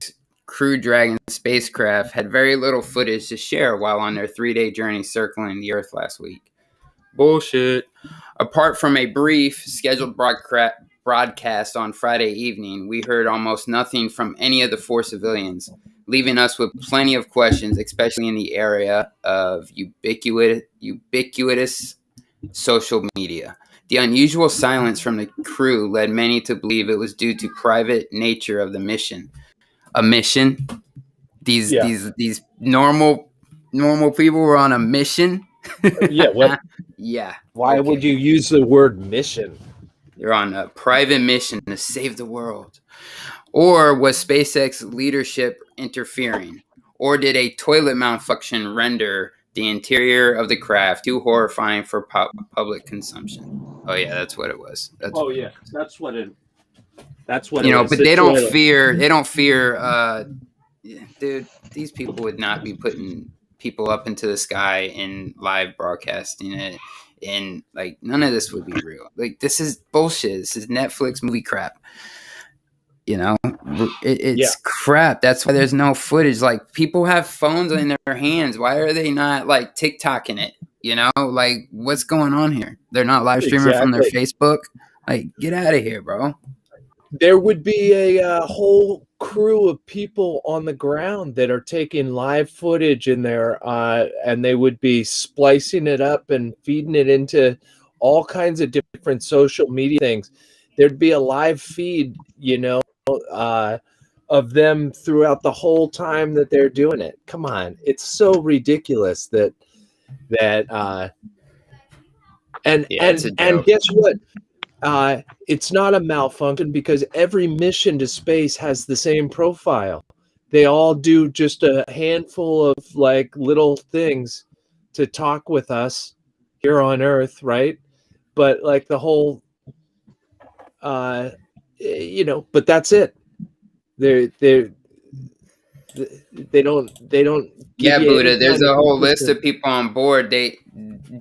Crew Dragon spacecraft had very little footage to share while on their 3-day journey circling the Earth last week. Bullshit. Apart from a brief scheduled broadcast on Friday evening, we heard almost nothing from any of the 4 civilians, leaving us with plenty of questions, especially in the area of ubiquitous social media. The unusual silence from the crew led many to believe it was due to private nature of the mission. A mission? These normal people were on a mission? Yeah, what? Yeah. Why would you use the word mission? They're on a private mission to save the world. Or was SpaceX leadership interfering? Or did a toilet malfunction render the interior of the craft too horrifying for public consumption? Oh yeah, that's what it was. That's what it was. But they don't fear, dude, these people would not be putting people up into the sky in live broadcasting it, and like none of this would be real. Like, this is bullshit. This is Netflix movie crap. You know, it's crap. That's why there's no footage. Like, people have phones in their hands. Why are they not like TikToking it? You know, like, what's going on here? They're not live streaming from their Facebook. Like, get out of here, bro. There would be a whole crew of people on the ground that are taking live footage in there, and they would be splicing it up and feeding it into all kinds of different social media things. There'd be a live feed, of them throughout the whole time that they're doing it. Come on, it's so ridiculous that and guess what? It's not a malfunction because every mission to space has the same profile. They all do just a handful of like little things to talk with us here on Earth, right? But like the whole, but that's it. They don't. Yeah, Buddha. There's a whole list of people on board.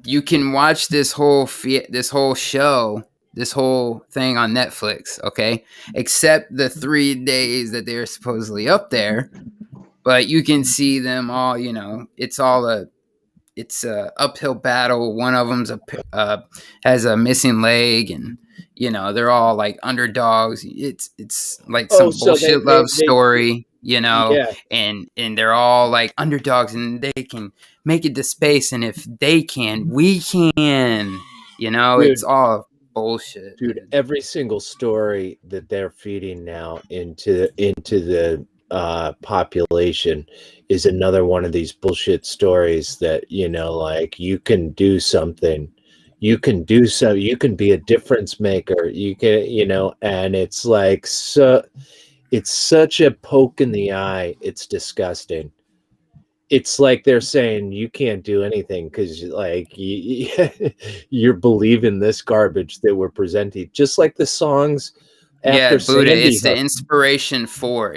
You can watch this whole show, this whole thing on Netflix. Okay, except the 3 days that they're supposedly up there, but you can see them all. It's a uphill battle. One of them's has a missing leg, and they're all like underdogs. It's like some bullshit love story. Yeah. and they're all like underdogs, and they can make it to space, and if they can, we can. Dude, it's all bullshit, dude. Every single story that they're feeding now into the population is another one of these bullshit stories that like you can do something, you can be a difference maker, you can and it's like, so it's such a poke in the eye. It's disgusting. It's like they're saying you can't do anything because like you're believing this garbage that we're presenting, just like the songs after Buddha. Sandy It's the Hook. Inspiration 4.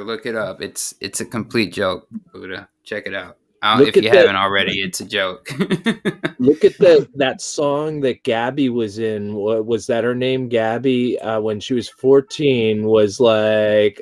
Look it up. It's a complete joke, Buddha. Check it out. If you haven't already, it's a joke. Look at that song that Gabby was in. What was that, her name? Gabby, when she was 14, was like,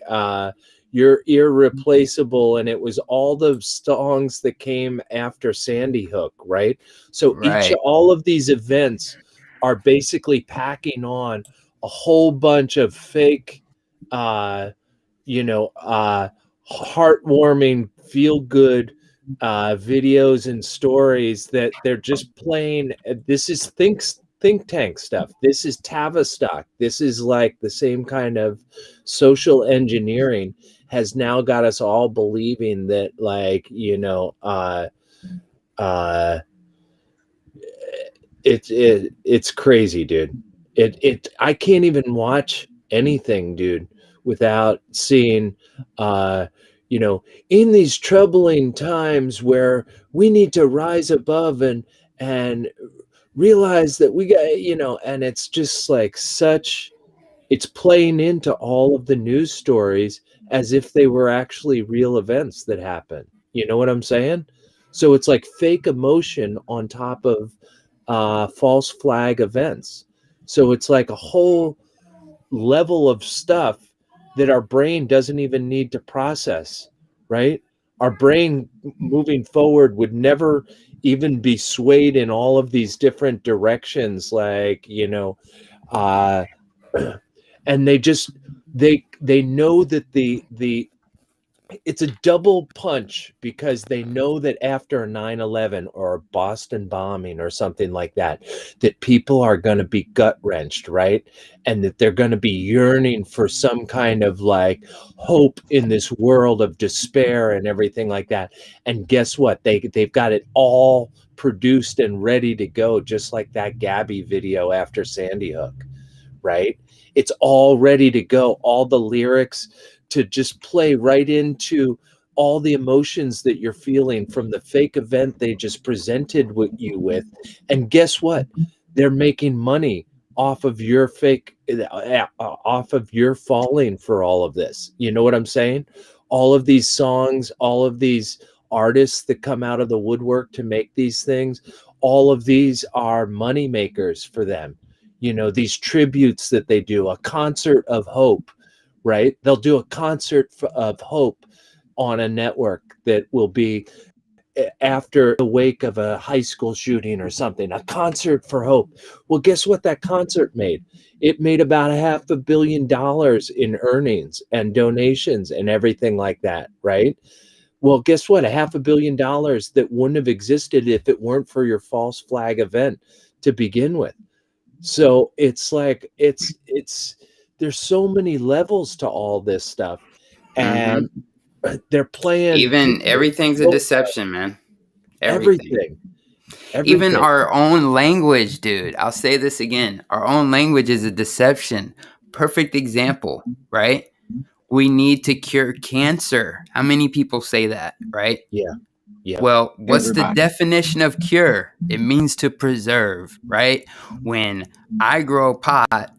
"You're irreplaceable," and it was all the songs that came after Sandy Hook, right? So all of these events are basically packing on a whole bunch of fake, heartwarming, feel good videos and stories that they're just playing. This is think tank stuff. This is Tavistock. This is like the same kind of social engineering has now got us all believing that, like, it's crazy, dude. I can't even watch anything, dude, without seeing in these troubling times where we need to rise above and realize that we got, and it's just like it's playing into all of the news stories as if they were actually real events that happen. You know what I'm saying? So it's like fake emotion on top of false flag events. So it's like a whole level of stuff that our brain doesn't even need to process, right? Our brain moving forward would never even be swayed in all of these different directions, like, and they know that the it's a double punch, because they know that after a 9/11 or a Boston bombing or something like that people are going to be gut wrenched, right? And that they're going to be yearning for some kind of like hope in this world of despair and everything like that. And guess what? They've got it all produced and ready to go, just like that Gabby video after Sandy Hook, right? It's all ready to go. All the lyrics to just play right into all the emotions that you're feeling from the fake event they just presented you with. And guess what? They're making money off of your off of your falling for all of this. You know what I'm saying? All of these songs, all of these artists that come out of the woodwork to make these things, all of these are money makers for them. These tributes that they do, a concert of hope, right? They'll do a concert of hope on a network that will be after the wake of a high school shooting or something, a concert for hope. Well, guess what that concert made? It made about $500 million in earnings and donations and everything like that, right? Well, guess what? $500 million that wouldn't have existed if it weren't for your false flag event to begin with. So it's like it's there's so many levels to all this stuff, and they're playing. Even everything's a deception, man. Everything. Even our own language, dude. I'll say this again. Our own language is a deception. Perfect example, right? We need to cure cancer. How many people say that, right? Yeah. Yeah. Well, what's the definition of cure? It means to preserve, right? When I grow pot,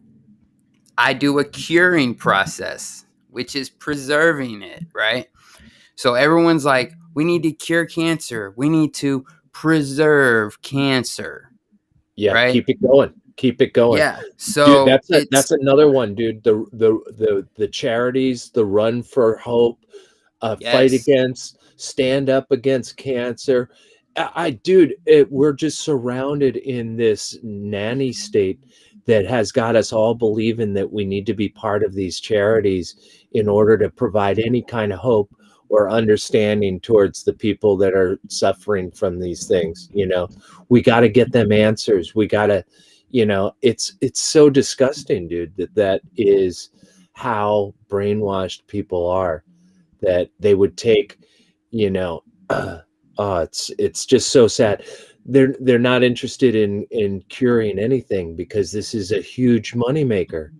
I do a curing process, which is preserving it, right? So everyone's like, we need to cure cancer. We need to preserve cancer. Yeah, right? Keep it going. Keep it going. Yeah. So dude, that's another one, dude. The charities, the Run for Hope, fight against, stand up against cancer. We're just surrounded in this nanny state that has got us all believing that we need to be part of these charities in order to provide any kind of hope or understanding towards the people that are suffering from these things. We got to get them answers. We got to, it's so disgusting, dude, that is how brainwashed people are, that they would take, it's just so sad. They're not interested in curing anything, because this is a huge moneymaker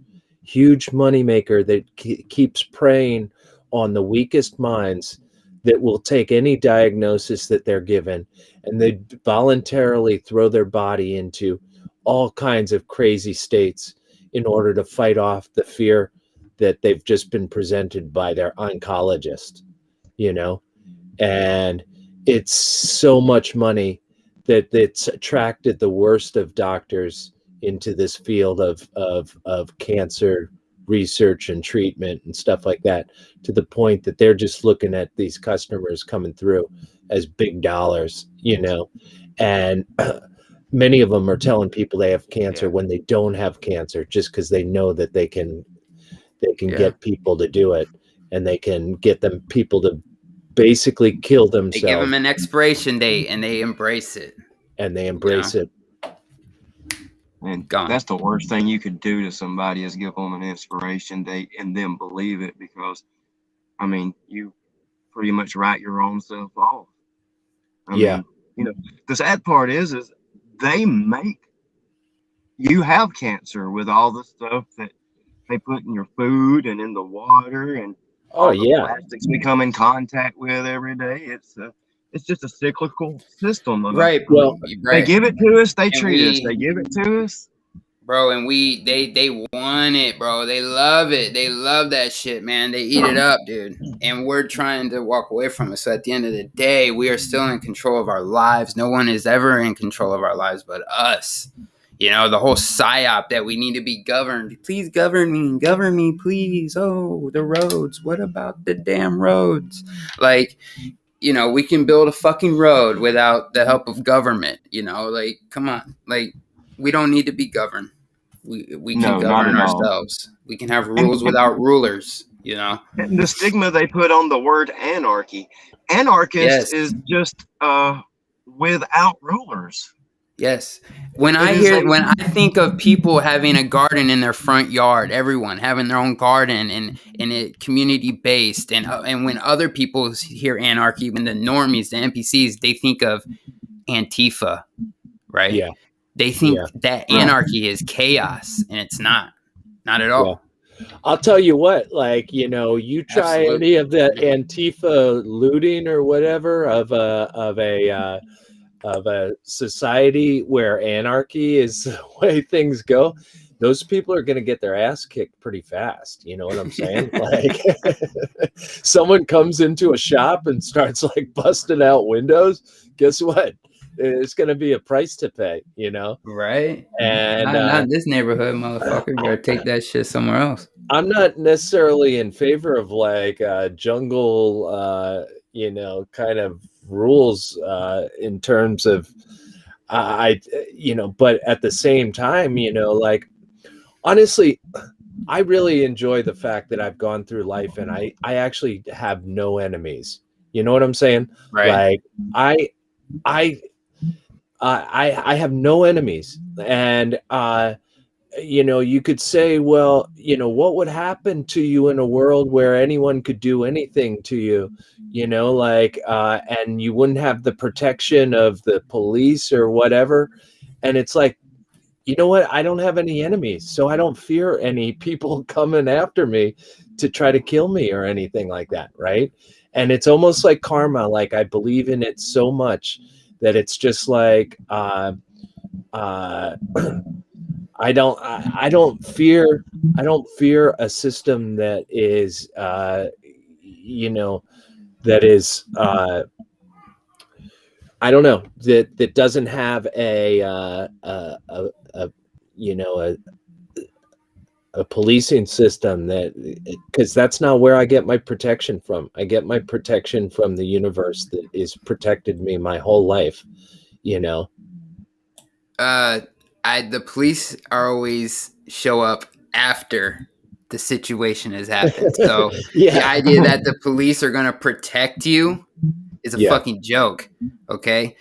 that keeps preying on the weakest minds that will take any diagnosis that they're given, and they voluntarily throw their body into all kinds of crazy states in order to fight off the fear that they've just been presented by their oncologist, and it's so much money that it's attracted the worst of doctors into this field of cancer research and treatment and stuff like that, to the point that they're just looking at these customers coming through as big dollars, and many of them are telling people they have cancer when they don't have cancer, just because they know that they can get people to do it, and they can get people to basically kill themselves. They give them an expiration date and they embrace it. it. And that's the worst thing you could do to somebody, is give them an expiration date and then believe it, because, you pretty much write your own self off. I mean, the sad part is they make you have cancer with all the stuff that they put in your food and in the water, and all the plastics we come in contact with every day. It's just a cyclical system of right. They give it to us, they treat us. They give it to us, bro, and they want it, bro. They love it. They love that shit, man. They eat it up, dude. And we're trying to walk away from it. So at the end of the day, we are still in control of our lives. No one is ever in control of our lives but us. The whole psyop that we need to be governed. Please govern me, please. Oh, the roads. What about the damn roads? We can build a fucking road without the help of government. Come on. We don't need to be governed. We can govern ourselves. We can have rules without rulers, And the stigma they put on the word anarchy. Anarchist is just without rulers. Yes. When I think of people having a garden in their front yard, everyone having their own garden and it community based, and when other people hear anarchy, when the normies, the NPCs, they think of Antifa, right? Yeah. They think that anarchy is chaos, and it's not at all. Well, I'll tell you what, you try any of the Antifa looting or whatever of a society where anarchy is the way things go, those people are going to get their ass kicked pretty fast. You know what I'm saying? Someone comes into a shop and starts busting out windows. Guess what? It's going to be a price to pay, Right. And not in this neighborhood, motherfucker. You gotta take that shit somewhere else. I'm not necessarily in favor of jungle, kind of rules in terms of but at the same time, like, honestly, I really enjoy the fact that I've gone through life and I actually have no enemies. You know what I'm saying? Right. Like, I have no enemies, and you could say, well, what would happen to you in a world where anyone could do anything to you, and you wouldn't have the protection of the police or whatever. And it's like, you know what? I don't have any enemies, so I don't fear any people coming after me to try to kill me or anything like that, right? And it's almost like karma. Like, I believe in it so much that it's just like, I don't fear a system that is that is I don't know, that doesn't have a policing system, because that's not where I get my protection from. I get my protection from the universe that is protected me my whole life. The police are always show up after the situation has happened. So the idea that the police are going to protect you is a fucking joke. Okay.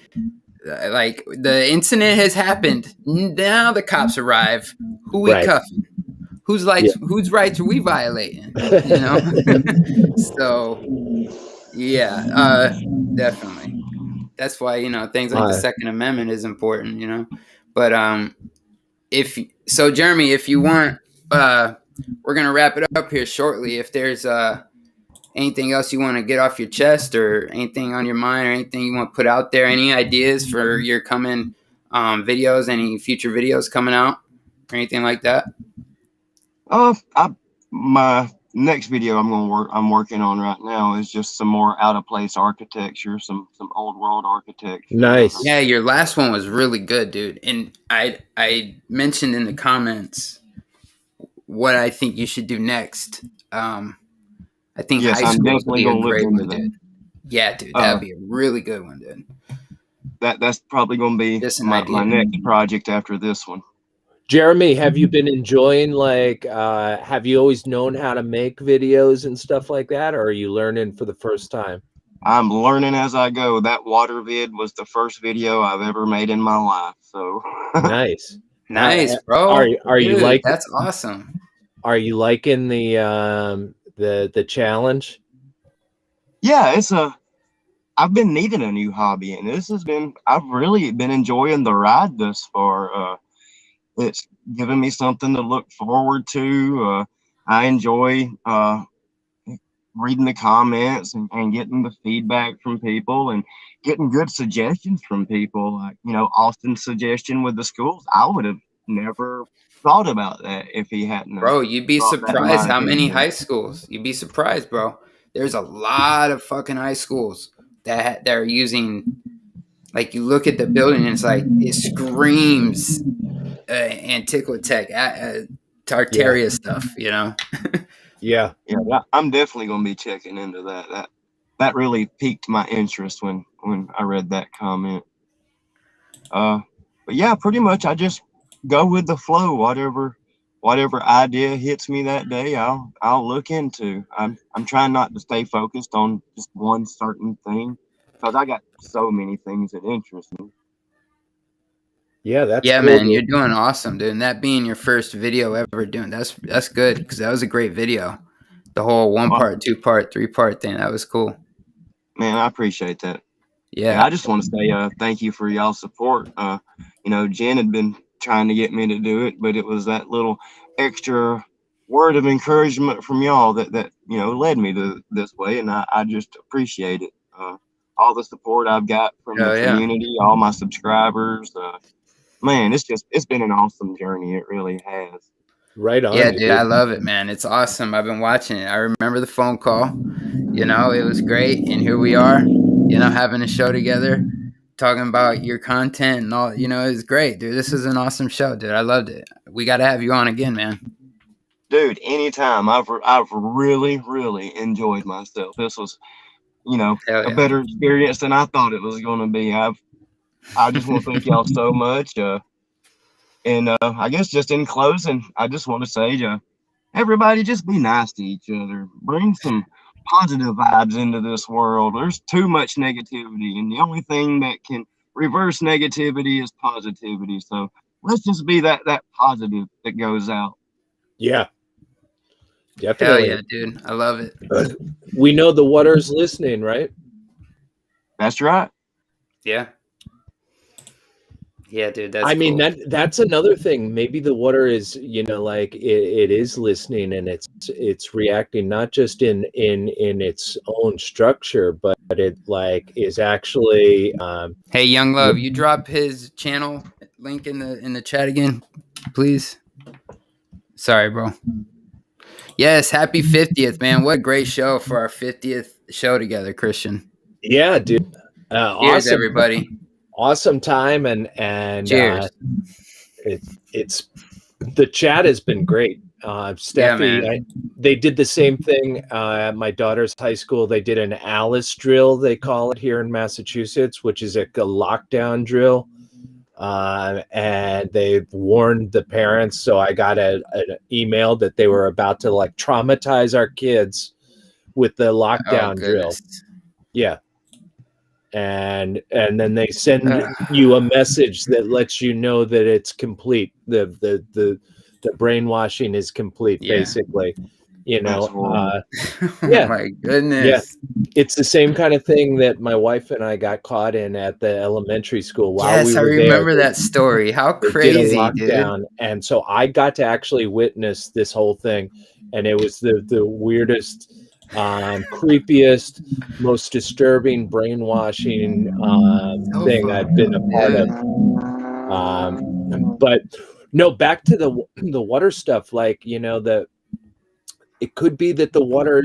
Like, the incident has happened. Now the cops arrive. Who we cuffing? Whose rights are we violating? So yeah, definitely. That's why, things like the Second Amendment is important, but Jeremy, if you want, we're going to wrap it up here shortly. If there's anything else you want to get off your chest, or anything on your mind, or anything you want to put out there, any ideas for your coming videos, any future videos coming out, or anything like that? My next video I'm working on right now is just some more out of place architecture, some old world architecture. Nice. Yeah, your last one was really good, dude. And I mentioned in the comments what I think you should do next. I think high school would be a great one, dude. Yeah, dude, that'd be a really good one, dude. That's probably going to be my next project after this one. Jeremy, have you been enjoying, like, have you always known how to make videos and stuff like that, or are you learning for the first time? I'm learning as I go. That water vid was the first video I've ever made in my life. So nice, bro. Are you like? That's awesome. Are you liking the challenge? Yeah, I've been needing a new hobby, and I've really been enjoying the ride thus far. It's given me something to look forward to. I enjoy reading the comments and getting the feedback from people, and getting good suggestions from people. Like, Austin's suggestion with the schools, I would have never thought about that if he hadn't. Bro, you'd be surprised how many high schools. You'd be surprised, bro. There's a lot of fucking high schools that are using, like, you look at the building and it's like, it screams Antiquitech, Tartaria stuff, Yeah, I'm definitely going to be checking into that. That really piqued my interest when I read that comment. But yeah, pretty much I just go with the flow. Whatever idea hits me that day, I'll look into. I'm trying not to stay focused on just one certain thing, because I got so many things that interest me. Yeah, that's cool, man. Dude. You're doing awesome, dude. And that being your first video ever doing, that's good, because that was a great video. The whole 1 part, 2 part, 3 part thing, that was cool. Man, I appreciate that. Yeah, I just want to say thank you for y'all's support. Jen had been trying to get me to do it, but it was that little extra word of encouragement from y'all that led me to this way, and I just appreciate it. All the support I've got from the community, all my subscribers. Man, it's been an awesome journey. It really has. Right on. Yeah, dude, I love it, man. It's awesome. I've been watching it. I remember the phone call. It was great, and here we are. Having a show together, talking about your content and all. It was great, dude. This is an awesome show, dude. I loved it. We got to have you on again, man. Dude, anytime. I've really, really enjoyed myself. This was a better experience than I thought it was going to be. I just want to thank y'all so much. And I guess just in closing, I just want to say everybody just be nice to each other. Bring some positive vibes into this world. There's too much negativity, and the only thing that can reverse negativity is positivity. So let's just be that positive that goes out. Yeah, definitely. Hell yeah, dude. I love it. We know the water's listening, right? That's right. Yeah. Yeah, dude. That's I mean, cool. that's another thing. Maybe the water is, like it is listening, and it's reacting not just in its own structure, but it like is actually. Hey, Young Love, you drop his channel link in the chat again, please. Sorry, bro. Yes, happy 50th, man. What a great show for our 50th show together, Christian. Yeah, dude. Cheers, awesome, everybody. Awesome time, and cheers. It's the chat has been great. Steffi, yeah, they did the same thing at my daughter's high school. They did an Alice drill, they call it here in Massachusetts, which is a lockdown drill. And they warned the parents. So I got an email that they were about to like traumatize our kids with the lockdown drill. Yeah. And then they send you a message that lets you know that it's complete. The brainwashing is complete, basically. Oh yeah. my goodness. Yeah. It's the same kind of thing that my wife and I got caught in at the elementary school while we were there. I remember that story. How crazy, dude. And so I got to actually witness this whole thing, and it was the weirdest, creepiest, most disturbing brainwashing thing I've been a part of. But no, back to the water stuff. Like, it could be that the water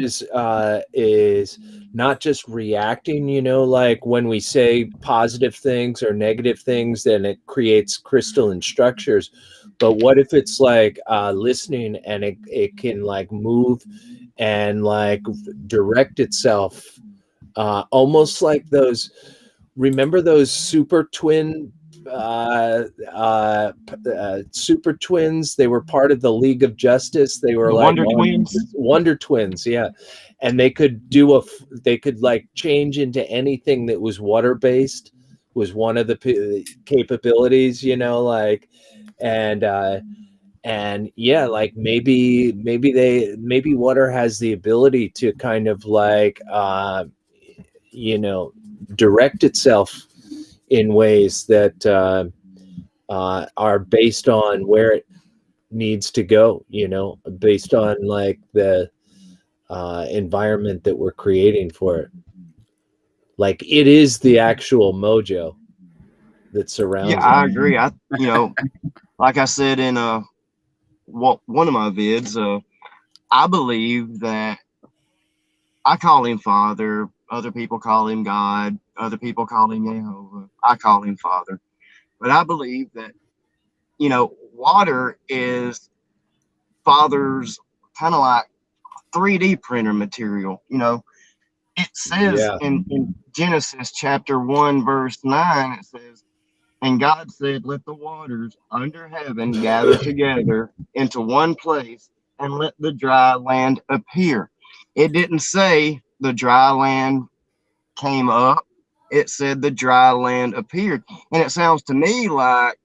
is not just reacting, like when we say positive things or negative things, then it creates crystalline structures. But what if it's like listening, and it can like move and like direct itself, almost like remember those super twin super twins? They were part of the League of Justice. They were like Wonder Twins, yeah. And they could they could like change into anything that was water based, was one of the capabilities, like, and yeah, like maybe water has the ability to kind of like direct itself in ways that are based on where it needs to go, based on like the environment that we're creating for it. Like it is the actual mojo that surrounds it. I agree. Like I said in one of my vids, I believe that I call him Father. Other people call him God. Other people call him Jehovah. I call him Father. But I believe that, water is Father's kind of like 3D printer material. It says in Genesis chapter 1, verse 9, it says, "And God said, let the waters under heaven gather together into one place, and let the dry land appear." It didn't say the dry land came up. It said the dry land appeared. And it sounds to me like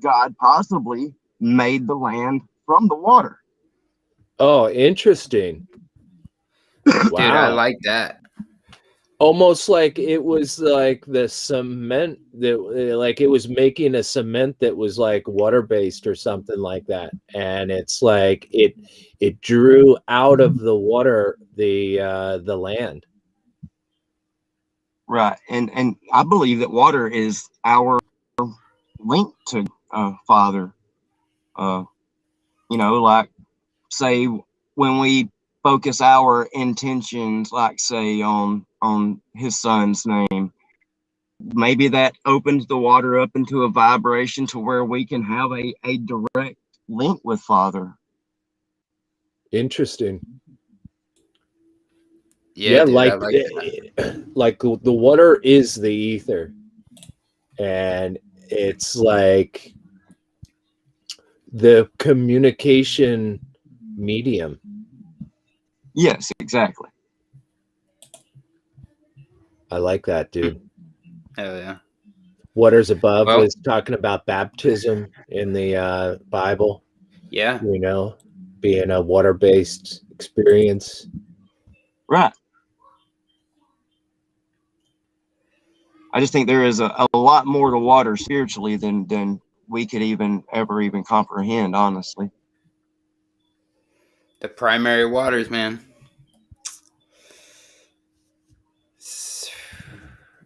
God possibly made the land from the water. Oh, interesting. Wow. Dude, I like that. Almost like it was like the cement that, like it was making a cement that was like water based or something like that, and it's like it drew out of the water the land. Right, and I believe that water is our link to Father. Like say when we focus our intentions, like say on his son's name, maybe that opens the water up into a vibration to where we can have a direct link with Father. Interesting. Yeah, dude, like I like that. like the water is the ether, and it's like the communication medium. Yes, exactly. I like that, dude. Hell yeah. Waters above Well, was talking about baptism in the Bible. yeah. You know, being a water-based experience. Right. I just think there is a lot more to water spiritually than we could ever even comprehend, honestly. The primary waters, man.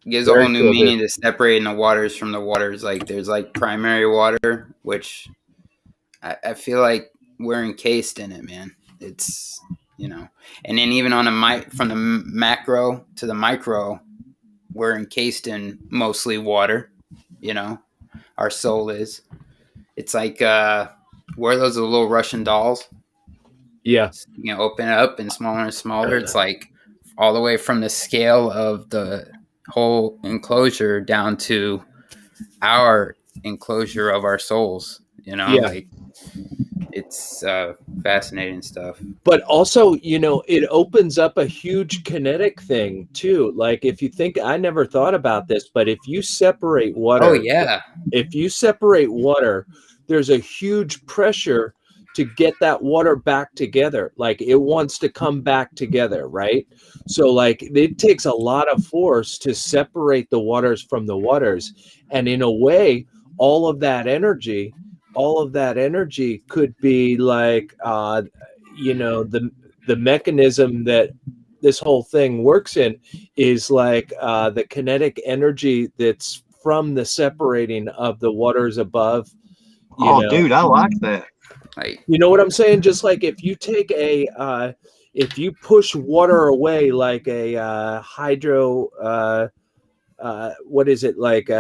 Gives a Very whole new cool, meaning dude. to separating the waters from the waters. Like there's like primary water, which I feel like we're encased in it, man. It's, you know, and then even on from the macro to the micro, we're encased in mostly water. You know, our soul is. It's like where those little Russian dolls. Yeah. You know, open it up and smaller. It's like all the way from the scale of the whole enclosure down to our enclosure of our souls. You know, Yeah. like it's fascinating stuff. But also, you know, it opens up a huge kinetic thing too. Like if you think, I never thought about this, but if you separate Oh water, yeah, there's a huge pressure to get that water back together. Like it wants to come back together, right? So like it takes a lot of force to separate the waters from the waters. And in a way, all of that energy could be like you know, the mechanism that this whole thing works in is like the kinetic energy that's from the separating of the waters above. Dude, I like that. like You know what I'm saying? Just like if you take if you push water away like a hydro what is it like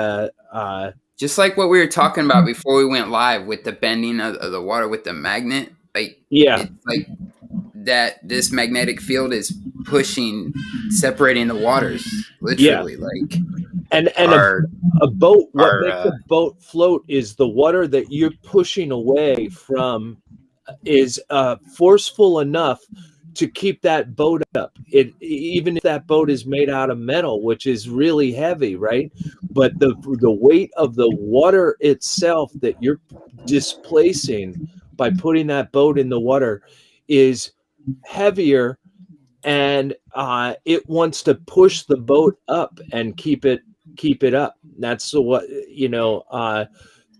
just like what we were talking about before we went live with the bending of the water with the magnet. Like yeah, it's like that. This magnetic field is pushing, separating the waters. Literally, like and our a boat, what our makes a boat float is the water that you're pushing away from is forceful enough to keep that boat up. It, even if that boat is made out of metal, which is really heavy, right? But the weight of the water itself that you're displacing by putting that boat in the water is heavier, and it wants to push the boat up and keep it up. That's what, you know,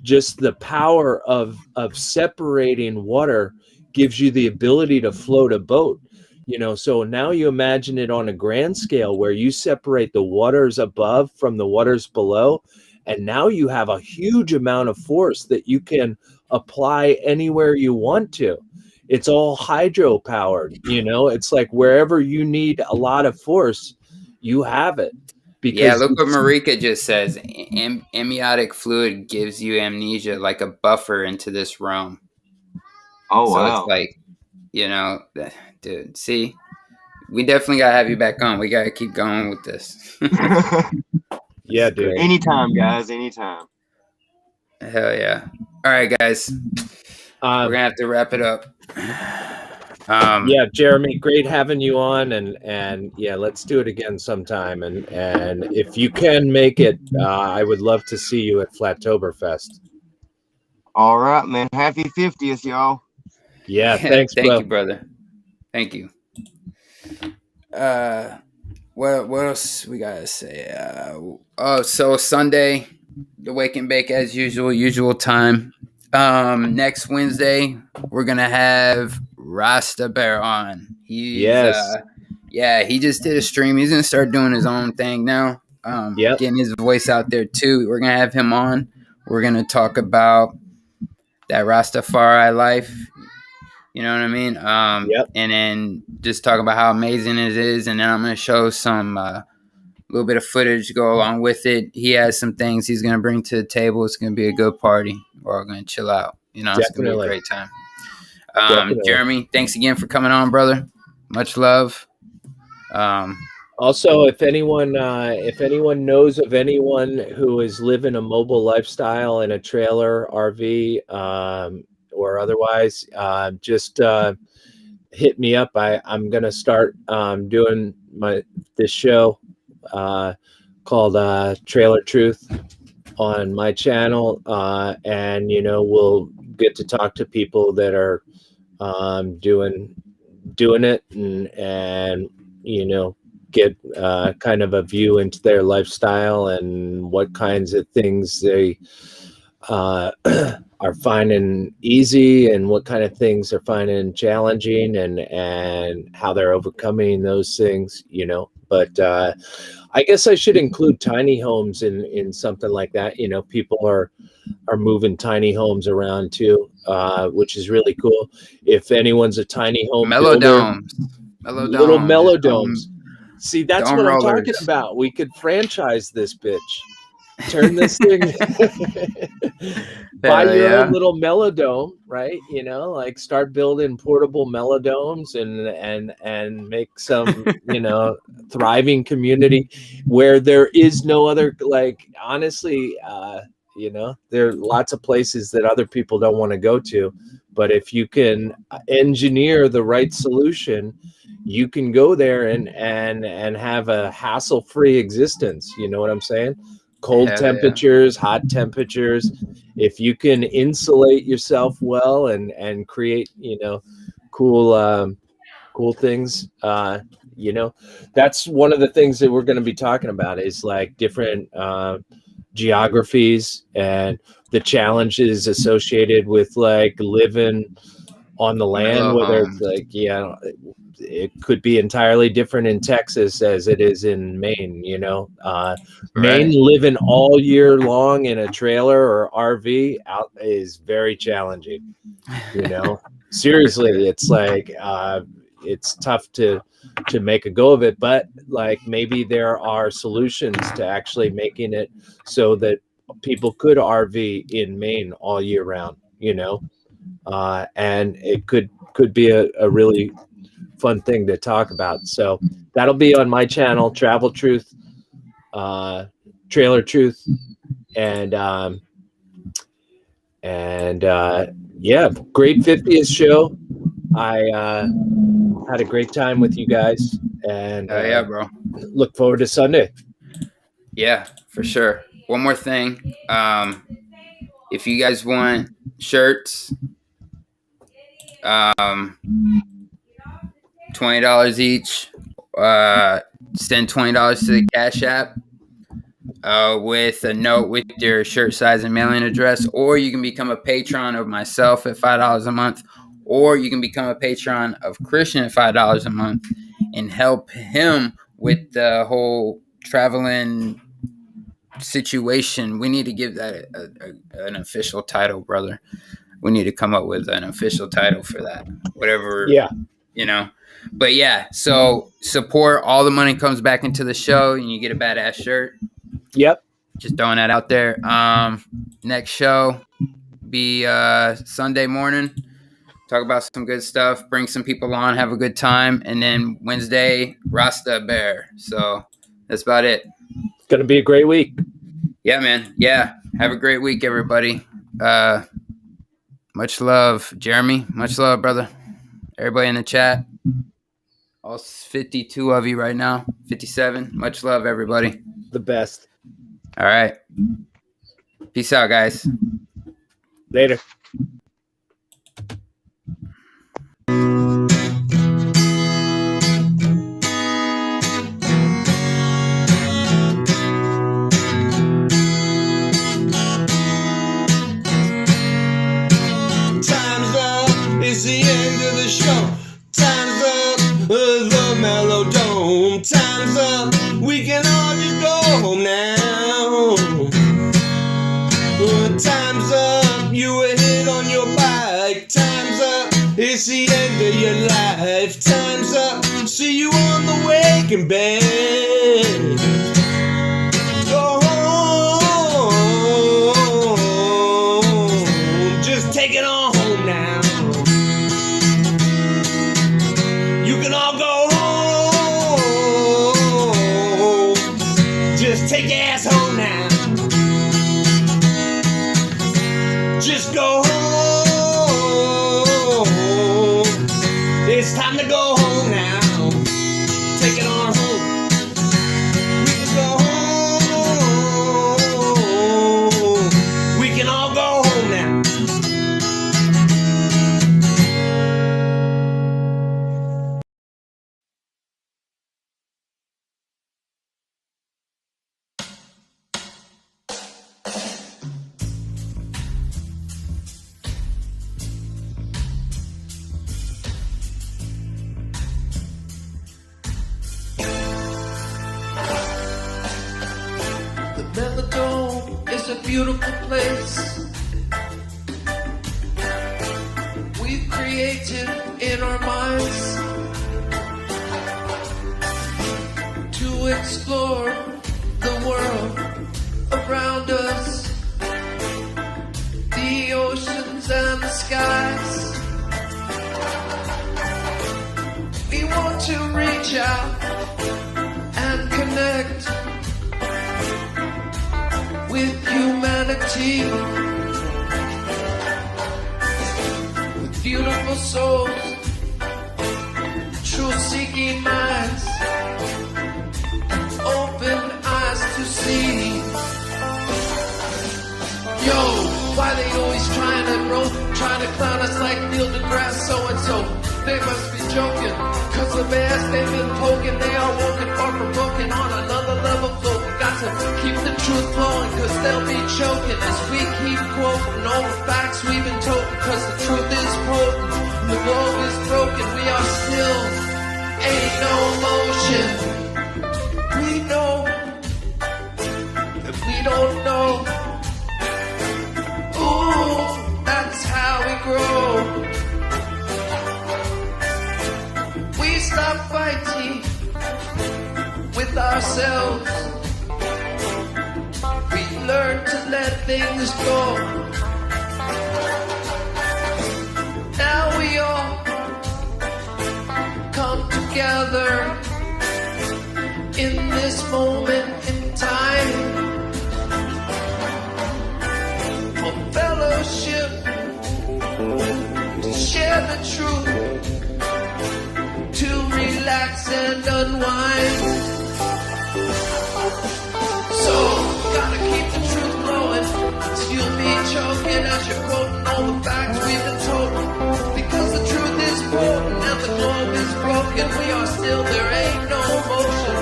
just the power of separating water gives you the ability to float a boat. You know, so now you imagine it on a grand scale where you separate the waters above from the waters below, and now you have a huge amount of force that you can apply anywhere you want to. It's all hydro powered, you know. It's like wherever you need a lot of force, you have it. yeah. Because Look what Marika just says. Amniotic fluid gives you amnesia, like a buffer into this realm. Oh So it's wow. like, you know, dude. See, we definitely gotta have you back on. We gotta keep going with this. yeah, dude. Great. Anytime, guys. Anytime. Hell yeah! All right, guys. We're gonna have to wrap it up. Yeah, Jeremy, great having you on, and yeah, let's do it again sometime. And if you can make it, I would love to see you at Flattoberfest. All right, man. Happy 50th, y'all. Yeah, thanks, thank bro. you, brother. Thank you. What else we gotta say? So Sunday, the Wake and Bake as usual time. Next Wednesday, we're gonna have Rasta Bear on. Yes. He just did a stream. He's gonna start doing his own thing now. Yep. Getting his voice out there too. We're gonna have him on. We're gonna talk about that Rastafari life. You know what I mean? Yep. And then just talk about how amazing it is. And then I'm going to show some little bit of footage to go along with it. He has some things he's going to bring to the table. It's going to be a good party. We're all going to chill out. You know, It's going to be a great time. Jeremy, thanks again for coming on, brother. Much love. Also, if anyone knows of anyone who is living a mobile lifestyle in a trailer, RV, or otherwise, just hit me up. I'm gonna start doing this show called Trailer Truth on my channel, and we'll get to talk to people that are doing it, and get kind of a view into their lifestyle and what kinds of things they are finding easy and what kind of things they're finding challenging, and how they're overcoming those things, but I guess I should include tiny homes in something like that. People are moving tiny homes around too, which is really cool. If anyone's a tiny home Mellow builder, Domes. little Mellow Domes. See, that's dome what I'm rollers. talking about. We could franchise this bitch. Turn this thing. Buy your own little Mellow Dome, right? Like start building portable Mellow Domes and make some, thriving community where there is no other, like, honestly, there are lots of places that other people don't want to go to, but if you can engineer the right solution, you can go there and have a hassle-free existence. You know what I'm saying? Cold temperatures, hot temperatures. If you can insulate yourself well and create, cool things, that's one of the things that we're going to be talking about is like different geographies and the challenges associated with like living on the land, whether it's like, it could be entirely different in Texas as it is in Maine, Maine living all year long in a trailer or RV out is very challenging, seriously. It's like, it's tough to make a go of it, but like maybe there are solutions to actually making it so that people could RV in Maine all year round, and it could be a really fun thing to talk about. So that'll be on my channel, Travel Truth, Trailer Truth, and yeah, great 50th show. I had a great time with you guys, and yeah, bro. Look forward to Sunday. Yeah, for sure. One more thing. If you guys want shirts, $20 each. Send $20 to the Cash App with a note with your shirt size and mailing address, or you can become a patron of myself at $5 a month, or you can become a patron of Christian at $5 a month and help him with the whole traveling situation. We need to give that an official title, brother. We need to come up with an official title for that. Whatever. Yeah. But yeah, so support. All the money comes back into the show and you get a badass shirt. Yep. Just throwing that out there. Next show be Sunday morning. Talk about some good stuff. Bring some people on. Have a good time. And then Wednesday, Rasta Bear. So that's about it. It's going to be a great week. Yeah, man. Yeah. Have a great week, everybody. Much love, Jeremy. Much love, brother. Everybody in the chat. All 52 of you right now. 57. Much love, everybody. The best. All right. Peace out, guys. Later. It's the end of the show. Time's up, the Mellow Dome. Time's up, we can all just go home now. Time's up, you were hit on your bike. Time's up, it's the end of your life. Time's up, see you on the waking bed. Go home, just take it on home now. You can all go home. Take your ass home now. Just go home. It's time to go home now. Take it on home. We can go home. We can all go home now. The Mellow Dome is a beautiful place we've created in our minds to explore the world around us, the oceans and the skies. We want to reach out and connect with humanity, with beautiful souls, truth-seeking minds, open eyes to see. Yo, why they always trying to clown us like Neil deGrasse so-and-so? They must be joking, cause the bears they've been poking, they are walking far from broken on another level flow. We got to keep the truth flowing, cause they'll be choking as we keep quoting all the facts we've been told, cause the truth is potent, the globe is broken, we are still, ain't no motion. We know that we don't know. Ooh, that's how we grow. We stop fighting with ourselves. We learn to let things go. Now we all come together in this moment in time for fellowship, to share the truth, to relax and unwind. So, gotta keep the truth flowing, so you'll be choking as you're quoting all the facts we've been told. Because the truth is potent and the globe is broken, we are still, there ain't no motion.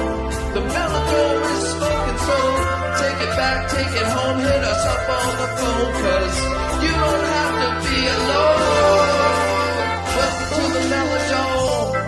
The Mellow Dome is spoken, so take it back, take it home, hit us up on the phone, cause you don't have to be alone. Welcome to the Mellow Dome.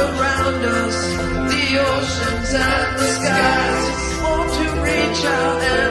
around us, the oceans and the skies. Want to reach out and